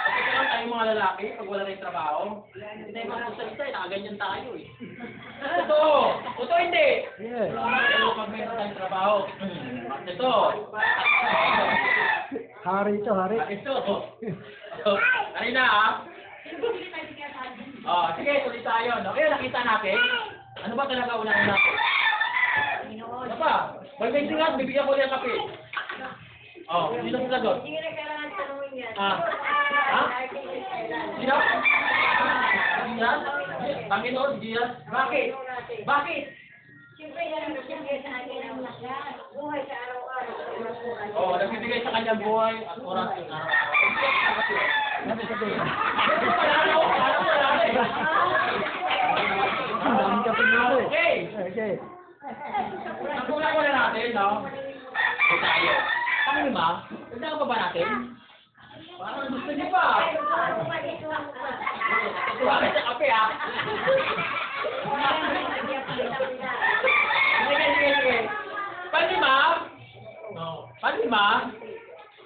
Kasi lang tayo mga lalaki, pag wala tayong trabaho, hindi tayo magsasalita, nakaganyan tayo eh. Totoo! Totoo hindi! Yes. Pero pag mayroon tayong trabaho, ito. Hari ito, hari. Ito. Kanina ah. Oh, sige, tuloy tayo. No? Kaya nakita natin, ano ba talaga unang natin? Ano pa? Pag may singat, bibigyan ko niya kape. Oh, sino ang sagot? Hindi na kailangan tanongin yan. Ah. Ha? Sino? Diyan? Panginoon, Diyan? Bakit? Bakit? Siyempre yan ang nagbibigay sa akin ng lakas. Buhay sa araw-araw. Oh, nagbibigay sa kanyang buhay at oras yung araw-araw. Ano sabi? Ang dami ka pinili. Okay. Okay. Nakulang muna natin, no? So tayo. Panglima, nagdagan pa ba natin? Parang gusto niyo pa. Tuwa ka sa kape, ha? Sige. Panglima,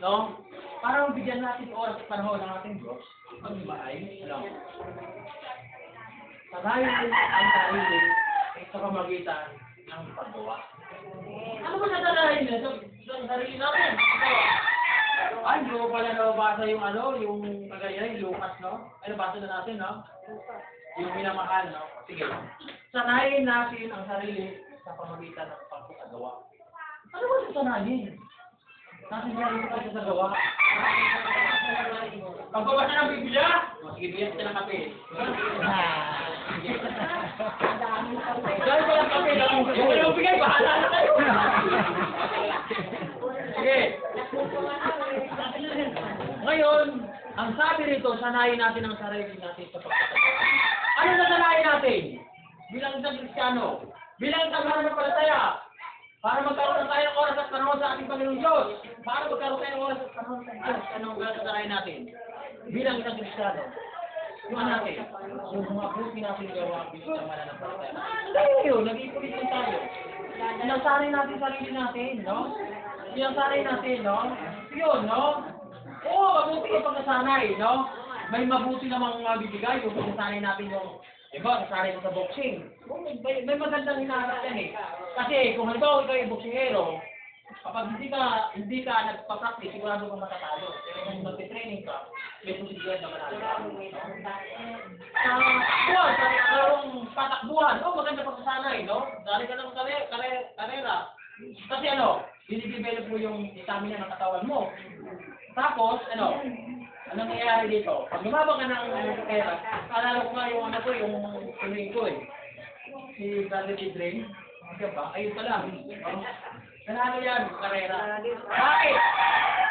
no? Parang bigyan natin oras at panahon ng ating Diyos. Panglima ay, ano? Sanayin ang sarili sa pamagitan ng paggawa. Ano ba sa sarili natin? Sa sarili natin? Ay, hindi ko pala nabasa yung yung kagaya, yung Lucas, no? Ay, nabasa na natin, no? Yung minamahal, no? Sige. Sanayin natin ang sarili sa pamagitan ng pagsasagawa. Ano ba sa sanayin? Natin sarili sa pagsasagawa. Pagbabasa ng Biblia? O, sige, bigyan kita ng kape. Sige. Dahil pala kape, no? Yung walang bigay, bahala na kayo. Sige. Ngayon, ang sabi rito, sanayin natin ang sarili natin sa pagkakatawa. Ano na sanayin natin? Bilang isang Kristiyano, bilang isang mananampalataya, para magkaroon tayo ng oras at panahon sa ating Panginoong Diyos, para magkaroon tayo ng oras at panahon sa Diyos, anong sanayin natin? Bilang isang Kristiyano, yung natin, yung mga buti natin gawa bilang isang mananampalataya. Dahil yun, nag-ipulit lang tayo. Sinasanay natin sarili natin, no? Sinasanay natin, no? Yun, no? Oo, mabuti yung pagkasanay, no? May mabuti namang bibigay yung pagkasanay natin yung, iba, kasanay mo sa boxing. May magandang hinahanap yan eh. Kasi kung halimbawa ikaw yung boksingero, kapag hindi ka nagpa-practice, sigurado kang matatalo. Pero kung magte-training ka, may posibilidad na manalo ka. Buwan, sa larong patakbuhan, maganda pagkasanay, no? Dali ka ng karera. Kasi dinidevelop mo yung stamina ng katawan mo. Tapos, anong nangyayari dito? Pag lumabang ka ng pera, alala ko nga yung yung tuloy ko eh. Si Brother Idrin, diba? Ayun pala. Nanalo yan, karera. Bakit?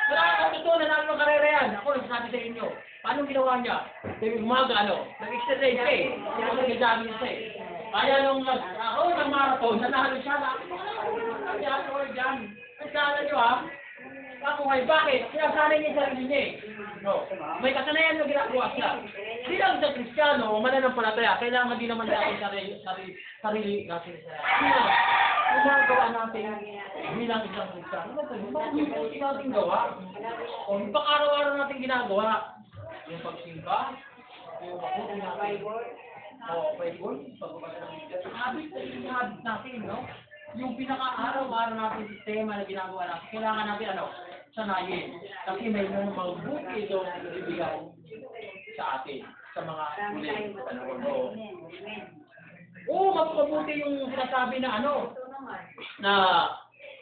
Nanalo ng karera yan. Ako, nagsasabi sa inyo. Paano ginawa niya? Sabi, umaga, nag-exercise siya eh. Siya nag-examine siya eh. Kaya nung ng marathon, nanalo siya. Ako dyan. Nagkala nyo ha? Ako ngayon, bakit? Sinasanay niya sa sarili niya eh. No. May kasanayan na ginagawa siya. Bilang sa Kristiyano, mananampalataya, kailangan din naman natin sarili natin. Ginagawa natin bilang isang Kristiyano. Bakit natin gawa? O, yung pang-araw-araw natin ginagawa. Yung pagsimba, yung mabuti na Bible, pagbabasa ng Biblia. Habit natin, no? Yung pinaka-araw-araw natin sistema na ginagawa natin, kailangan natin sanayin. Kasi may mabuti ito ibigay sa atin, sa mga huling panahon. Oo, mabuti yung sinasabi na na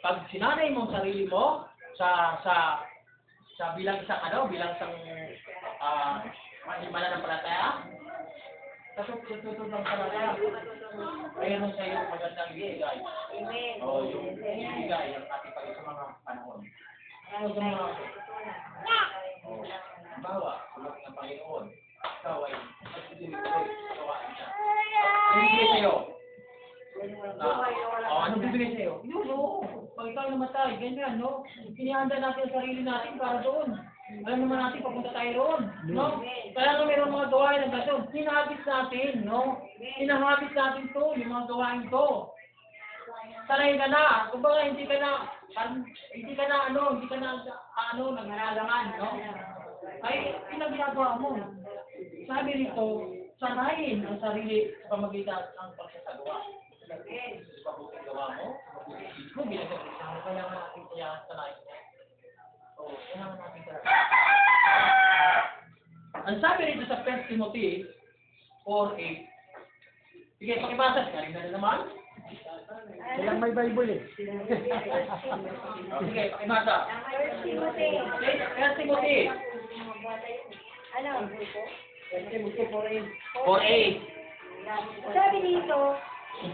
pag sinanay mo ang sarili mo sa bilang isang mananampalataya, tutulong talaga. Mayroon sa iyo magandang ibigay. O yung ibigay ang ating pag sa mga panahon. Ano sa mga bawa, tulad ng Panginoon, ikaw ay magsisimik ko sa gawain niya. Ano bibigay sa'yo? Ano bibigay sa'yo? Yun, pag ikaw namatay, ganyan, no? Inihanda natin ang sarili natin para doon. Alam naman natin, papunta tayo roon, no? Kaya nga mayroong mga gawain ng gasyon, hinahabis natin, no? Hinahabis natin to, yung mga gawain to. Sanay ka na, kumbaga hindi ka na nanghalangan, no? Ay, pinagagawa mo. Sabi rito, sanayin ang sarili sa pamagitan ng pagsasagawa. Pabuting gawa mo, kung ginagawa mo, kailangan natin kaya sanayin. Kailangan natin talaga. Ang sabi rito sa 1 Timothy 4:8. Sige, pakibasa. Galing na naman. Kailang may Bible eh. Sige, pakibasa. 1 Timothy. Ano? 4:8. Sabi dito,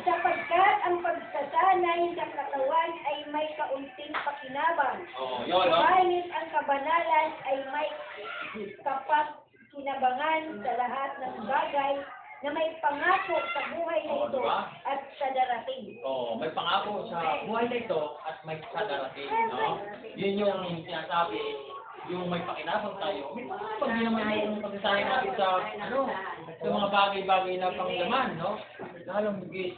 sapagkat ang pagsasanay sa katawan ay may kaunting pakinabang. Yun, no? Subalit ang kabanalan ay may kapakinabangan sa lahat ng bagay na may pangako sa buhay na ito at sa darating. May pangako sa buhay na ito at may sa darating, no? Yun yung sinasabi, yung may pakinabang tayo. Pag di naman yung pagsasanay natin sa mga bagay-bagay na panglaman, no? Lalong higit,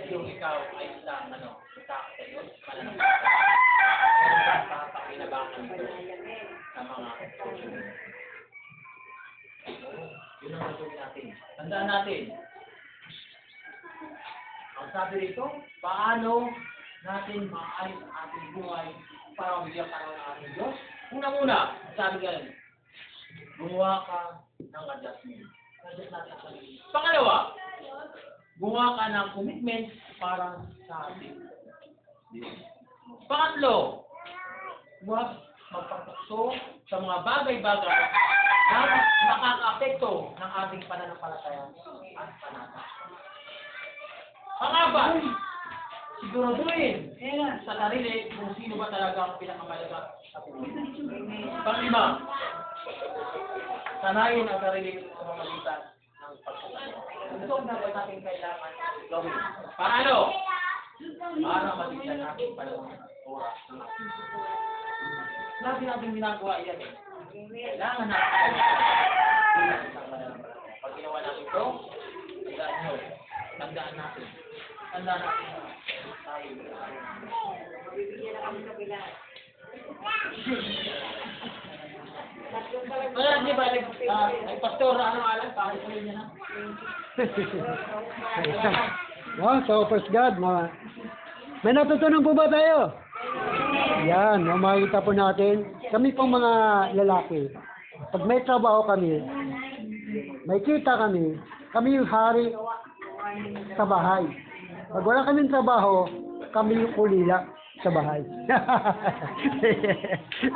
yung ikaw ay isang, takot sa Diyos, mananampalataya. Meron kang pakinabangan ito sa mga susunod. Yun ang gagawin natin. Tandaan natin. Ang sabi rito, paano natin maayos ang ating buhay para mabigyan ka ng ating Diyos? Una-una, sabi ka rin, gumawa ka ng adjustment. Adjust natin sa sarili. Pangalawa, gumawa ka ng commitment para sa ating Diyos. Pangatlo, huwag magpapakso sa mga bagay-bagay na nakaka-apekto ng ating pananampalataya at panata. Pang-apat, siguraduhin sa sarili kung sino ba talaga ang pinakamalaga sa buhay. Pang-lima, sanayin ang sarili sa pamamagitan ng pagkakataon. Ito ang dapat natin kailangan gawin. Paano? Para mabigyan natin panahon oras ng ating buhay. Lagi natin ginagawa yan eh. Kailangan natin pag ginawa natin ito, tandaan natin na tayo. Wala, di ba, nagpastor na anong alam, kahit sa niya na. No, so first God, may natutunan po ba tayo? Yan, makikita po natin. Kami pong mga lalaki, pag may trabaho kami, may kita kami yung hari sa bahay. Pag wala kaming trabaho, kami yung ulila sa bahay.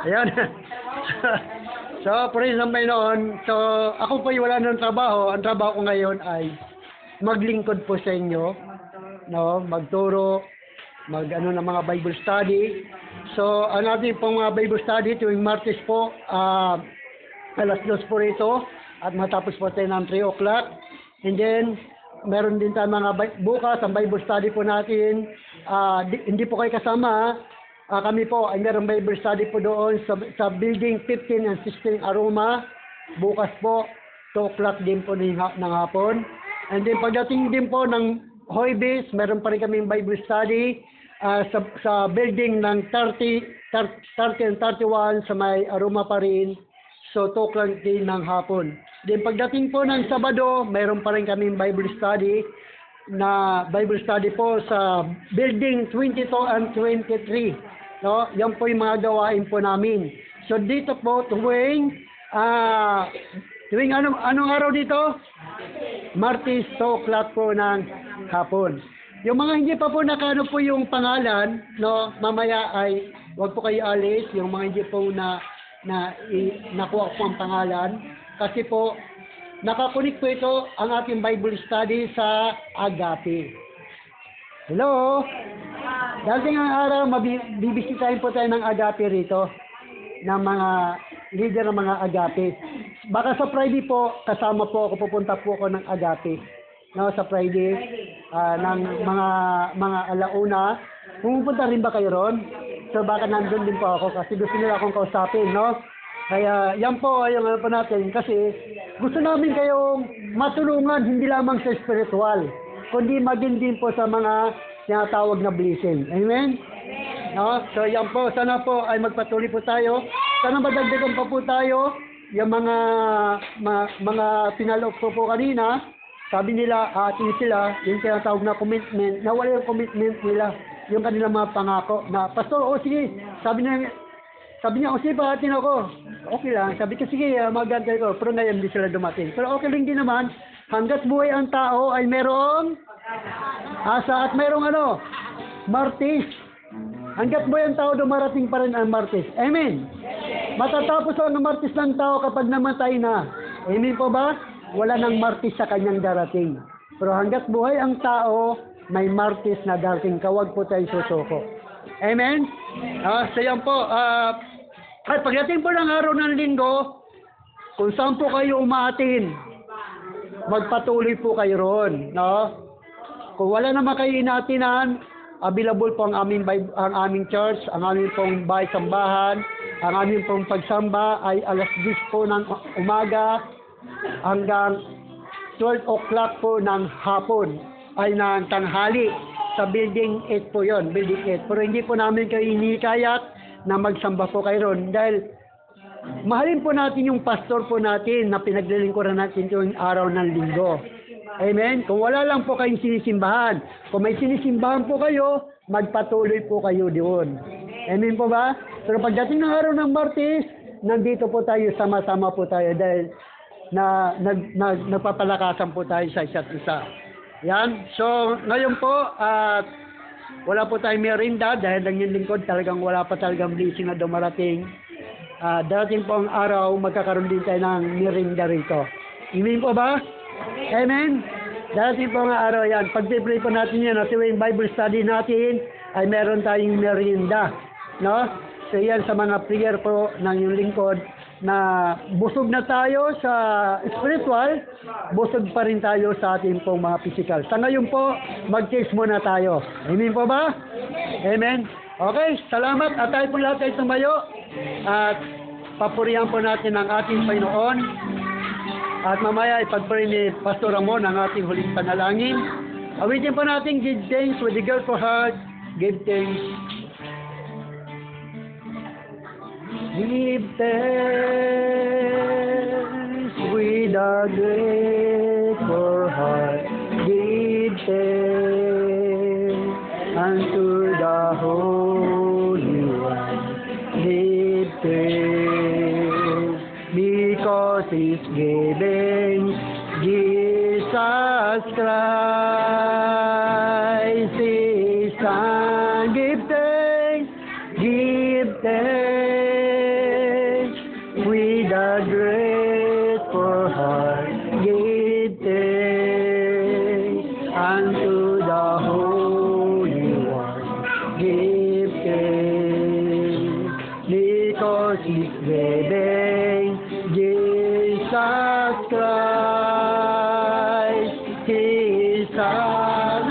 Ayan. So, praise ang Panginoon. So, ako po yung wala ng trabaho. Ang trabaho ko ngayon ay maglingkod po sa inyo, no, magturo, ng mga Bible study. So, ang ating pong mga Bible study tuwing Martes po, alas 2 po rito, at matapos po tayo ng 3 o'clock. And then, meron din tayo mga bukas, ang Bible study po natin, hindi po kayo kasama, kami po ay meron Bible study po doon sa building 15 and 16 Aroma, bukas po, 2 o'clock din po ng hapon. And then, pagdating din po ng Hoybis, meron pa rin kaming Bible study, sa building ng 30 and 31 sa may Aroma pa rin. So, 2 o'clock din ng hapon. Then, pagdating po ng Sabado, mayroon pa rin kaming Bible study po sa building 22 and 23. No? Yan po yung mga gawain po namin. So, dito po, tuwing anong araw dito? Martes, 2 o'clock po ng hapon. Yung mga hindi pa po nakano po yung pangalan, no, mamaya ay wag po kayo alis, yung mga hindi po nakuha po ang pangalan, kasi po nakakunik po ito ang ating Bible study sa Agape. Hello? Dating ang araw, bibisitahin po tayo ng Agape rito, ng mga leader ng mga Agape. Baka sa Friday po, kasama po ako, pupunta po ako ng Agape. No, sa Friday, ng mga alauna. Pupunta rin ba kayo ron? So baka nandun din po ako kasi gusto nila akong kausapin, no? Kaya yan po yung ano po natin kasi gusto namin kayong matulungan hindi lamang sa spiritual, kundi maging din po sa mga tinatawag na blessing. Amen? No? So yan po, sana po ay magpatuloy po tayo. Sana madagdagan pa po tayo yung mga pinalok po kanina. Sabi nila, atin sila, yung tinatawag na commitment, nawala yung commitment nila, yung kanilang mga pangako, na, Pastor, sige, sabi niya, sige, pahatin ako. Okay lang, sabi ko, sige, magantay ko, pero ngayon hindi sila dumating. Pero okay lang din naman, hanggat buhay ang tao ay merong asa at merong Martes. Hanggat buhay ang tao, dumarating pa rin ang Martes. Amen? Matatapos ang Martes ng tao kapag namatay na. Amen po ba? Wala nang Martes sa kanyang darating. Pero hanggat buhay ang tao, may Martes na darating. Kawag po tayong susuko. Amen? So yan po. At pagdating po ng araw ng linggo, kung saan po kayo umaatin, magpatuloy po kayo ron. No? Kung wala naman kayo inatinan, available po ang aming church, ang aming pong bahay-sambahan, ang aming pong pagsamba ay alas 10 po ng umaga, hanggang 12 o'clock po ng hapon ay ng tanghali sa building 8 po yon, building 8. Pero hindi po namin kayo inikayat na magsamba po kayo ron dahil mahalin po natin yung pastor po natin na pinaglilingkuran natin yung araw ng linggo. Amen? Kung wala lang po kayong sinisimbahan, kung may sinisimbahan po kayo, magpatuloy po kayo doon. Amen po ba? Pero pagdating ng araw ng Martes, nandito po tayo, sama-sama po tayo dahil nagpapalakasan po tayo sa isa't isa. Yan. So, ngayon po, wala po tayong merinda dahil lang yung lingkod, talagang wala pa talagang blessing na dumarating. Darating po ang araw, magkakaroon din tayo ng merinda rito. Amen po ba? Amen? Darating po ang araw yan. Pag-pray po natin yan, at yung Bible study natin, ay meron tayong merinda. No? So yan sa mga prayer po ng yung lingkod, na busog na tayo sa spiritual, busog pa rin tayo sa ating pong mga physical. Sa ngayon po, mag-taste muna tayo. Amen po ba? Amen? Okay, salamat. At tayo po lahat ay tumayo. At papurihan po natin ang ating Panginoon. At mamaya ipag-pray ni Pastor Ramon ang ating huling panalangin. Awitin po natin, give thanks with the grateful heart. Give thanks. Give thanks with a grateful heart. Give thanks unto the Holy One. Give thanks because He's giving Jesus Christ His Son. Give thanks. Give thanks. With a grateful heart, give thanks unto the Holy One. Give thanks because He's giving Jesus Christ, His Son.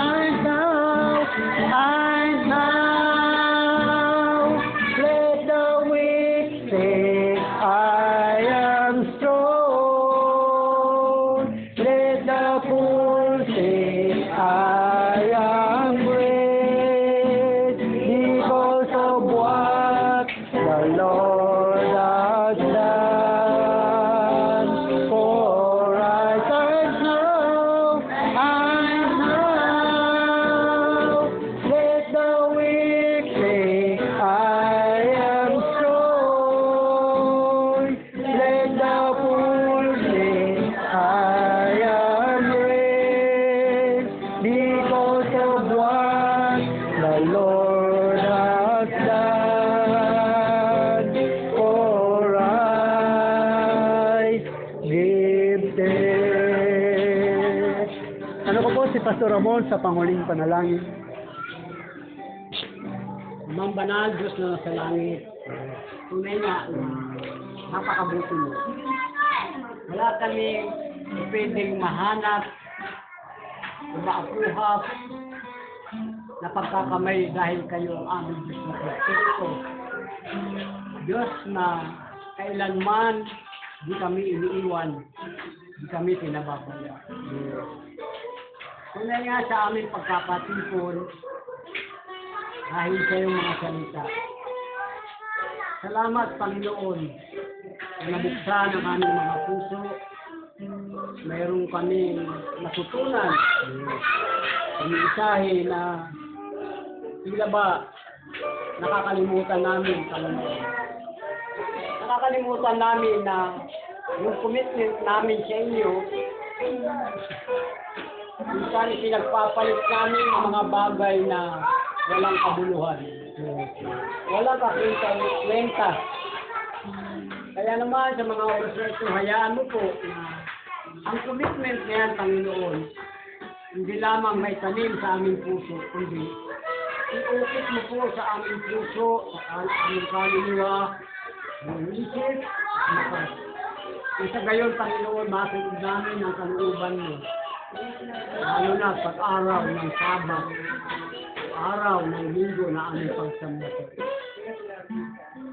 And now, let the weak say, I am strong. Let the poor say, I am great because of what the Lord has done for us. And now, let the weak say, I am strong. Let the poor say, I am rich because of what the Lord has done for us. Give thanks. Ano ko po si Pastor Ramon sa panguling panalangin. Amang banal, Diyos na nasa langit. Tunay nga na napakabuti mo. Wala kami pwedeng mahanap o maakuha na pagkakamay dahil kayo ang aming Diyos na Kristo. Diyos na kailanman di kami iniiwan, di kami pinababaya. Tunay nga sa aming pagkakatipon dahil sa iyong mga salita. Salamat, Panginoon, na nabuksan ang aming mga puso. Mayroon kaming natutunan. Umiisahe na tila ba nakakalimutan namin, Panginoon. Nakakalimutan namin na yung commitment namin sa inyo, minsan pinagpapalit namin ang mga bagay na walang kabuluhan. Walang kakwenta. Kaya naman sa mga oras na ito, hayaan mo po na ang commitment niyan, Panginoon, hindi lamang may tanim sa aming puso, kundi iukit mo po sa aming puso, sa aming kaluluwa, ang isip, sa gayon, Panginoon, masunod namin ang kalooban mo. Lalo na pag-araw ng Sabat, araw ng Linggo na aming pagsamba.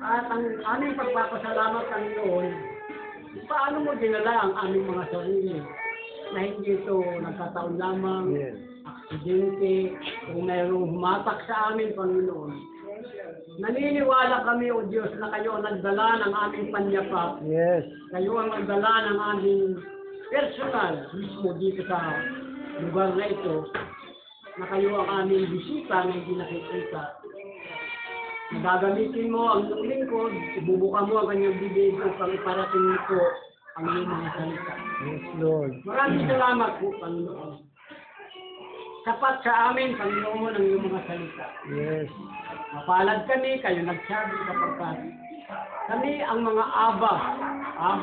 At ang aming pagpapasalamat, Panginoon, paano mo dinala ang aming mga sarili na hindi ito nagkataon lamang, aksidente, kung mayroong humatak sa amin, Panginoon. Naniniwala kami, O Diyos, na kayo ang nagdala ng aming panyapak. Yes. Kayo ang nagdala ng aming personal mismo dito sa lugar na ito, na kayo ang aming bisita na hindi nakikita. Gagamitin mo ang iyong lingkod, ibubuka mo ang kanyang bibig upang iparating mo ang iyong mga salita. Yes, Lord. Maraming salamat po, Panginoon. Sapat sa amin, Panginoon, ang iyong mga salita. Yes. Mapalad kami, kayo nagsabi kapag kami ang mga aba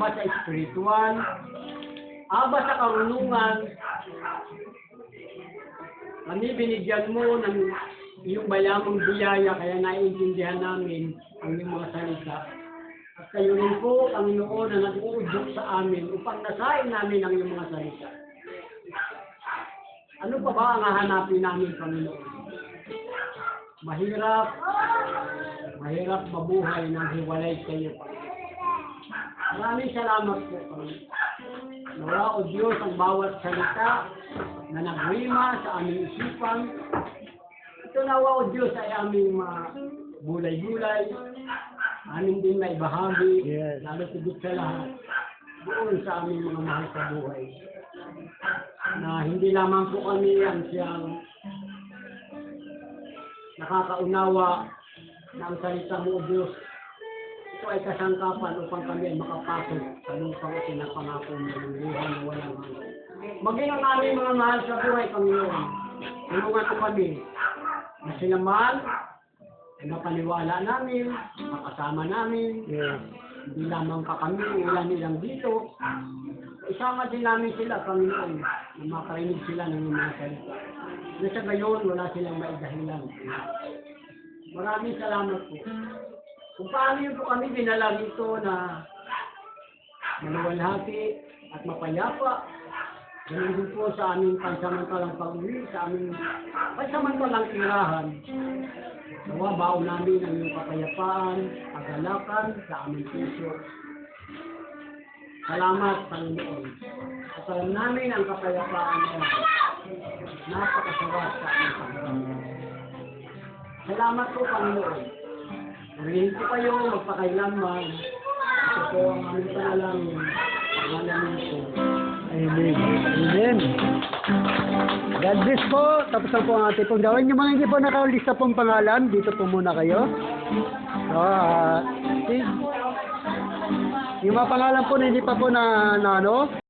sa espiritual, aba sa karunungan. Kami binigyan mo ng iyong bayamang biyaya, kaya naiintindihan namin ang iyong mga salita. At kayo rin po, Panginoon, na nag-uudyok sa amin upang nasain namin ang iyong mga salita. Ano pa ba ang hahanapin namin, Panginoon? Mahirap mabuhay ng hiwalay sa iyo, Panginoon. Maraming salamat po, Panginoon. Nawa, O Diyos, ang bawat salita na nagrima sa aming isipan. Ito nawa, O Diyos, ay aming bulay-bulay, aming din may bahagi, Yes. lalo tigit sa lahat, doon sa aming mga mahal sa buhay. Na hindi lamang po kami ang siyang nakakaunawa na ang salita mo, O Diyos, ito ay kasangkapan upang kami ay makapasok sa lupang pinapangako mo ng buhay na walang hanggan. Maging ang aming mga mahal sa buhay, Panginoon, tulungan ko kami na sila man ay mapaniwala namin, makasama namin, Yes. hindi lamang pa kami, ilan dito. Isama din namin sila, Panginoon, na makarinig sila ng mga salita. Na sa gayon, wala silang maidahilan. Maraming salamat po. Kung paano yun po kami dinala dito na maluwalhati at mapayapa, ganun din po sa aming pansamantalang pag-uwi, sa aming pansamantalang tirahan. Nawa, baon namin ang iyong kapayapaan, kagalakan sa aming puso. Salamat, Panginoon. At alam namin ang kapayapaan na napakasarap sa aming pagkakas. Salamat po, Panginoon. Purihin po kayo, magpakailanman. Ito po ang aming panalangin. Panalangin po. Amen. Amen. God bless po. Tapos na po ang ating pong gawin. Yung mga hindi po nakalista pong pangalan, dito po muna kayo. So, yung mga pangalan po na hindi pa po na ano,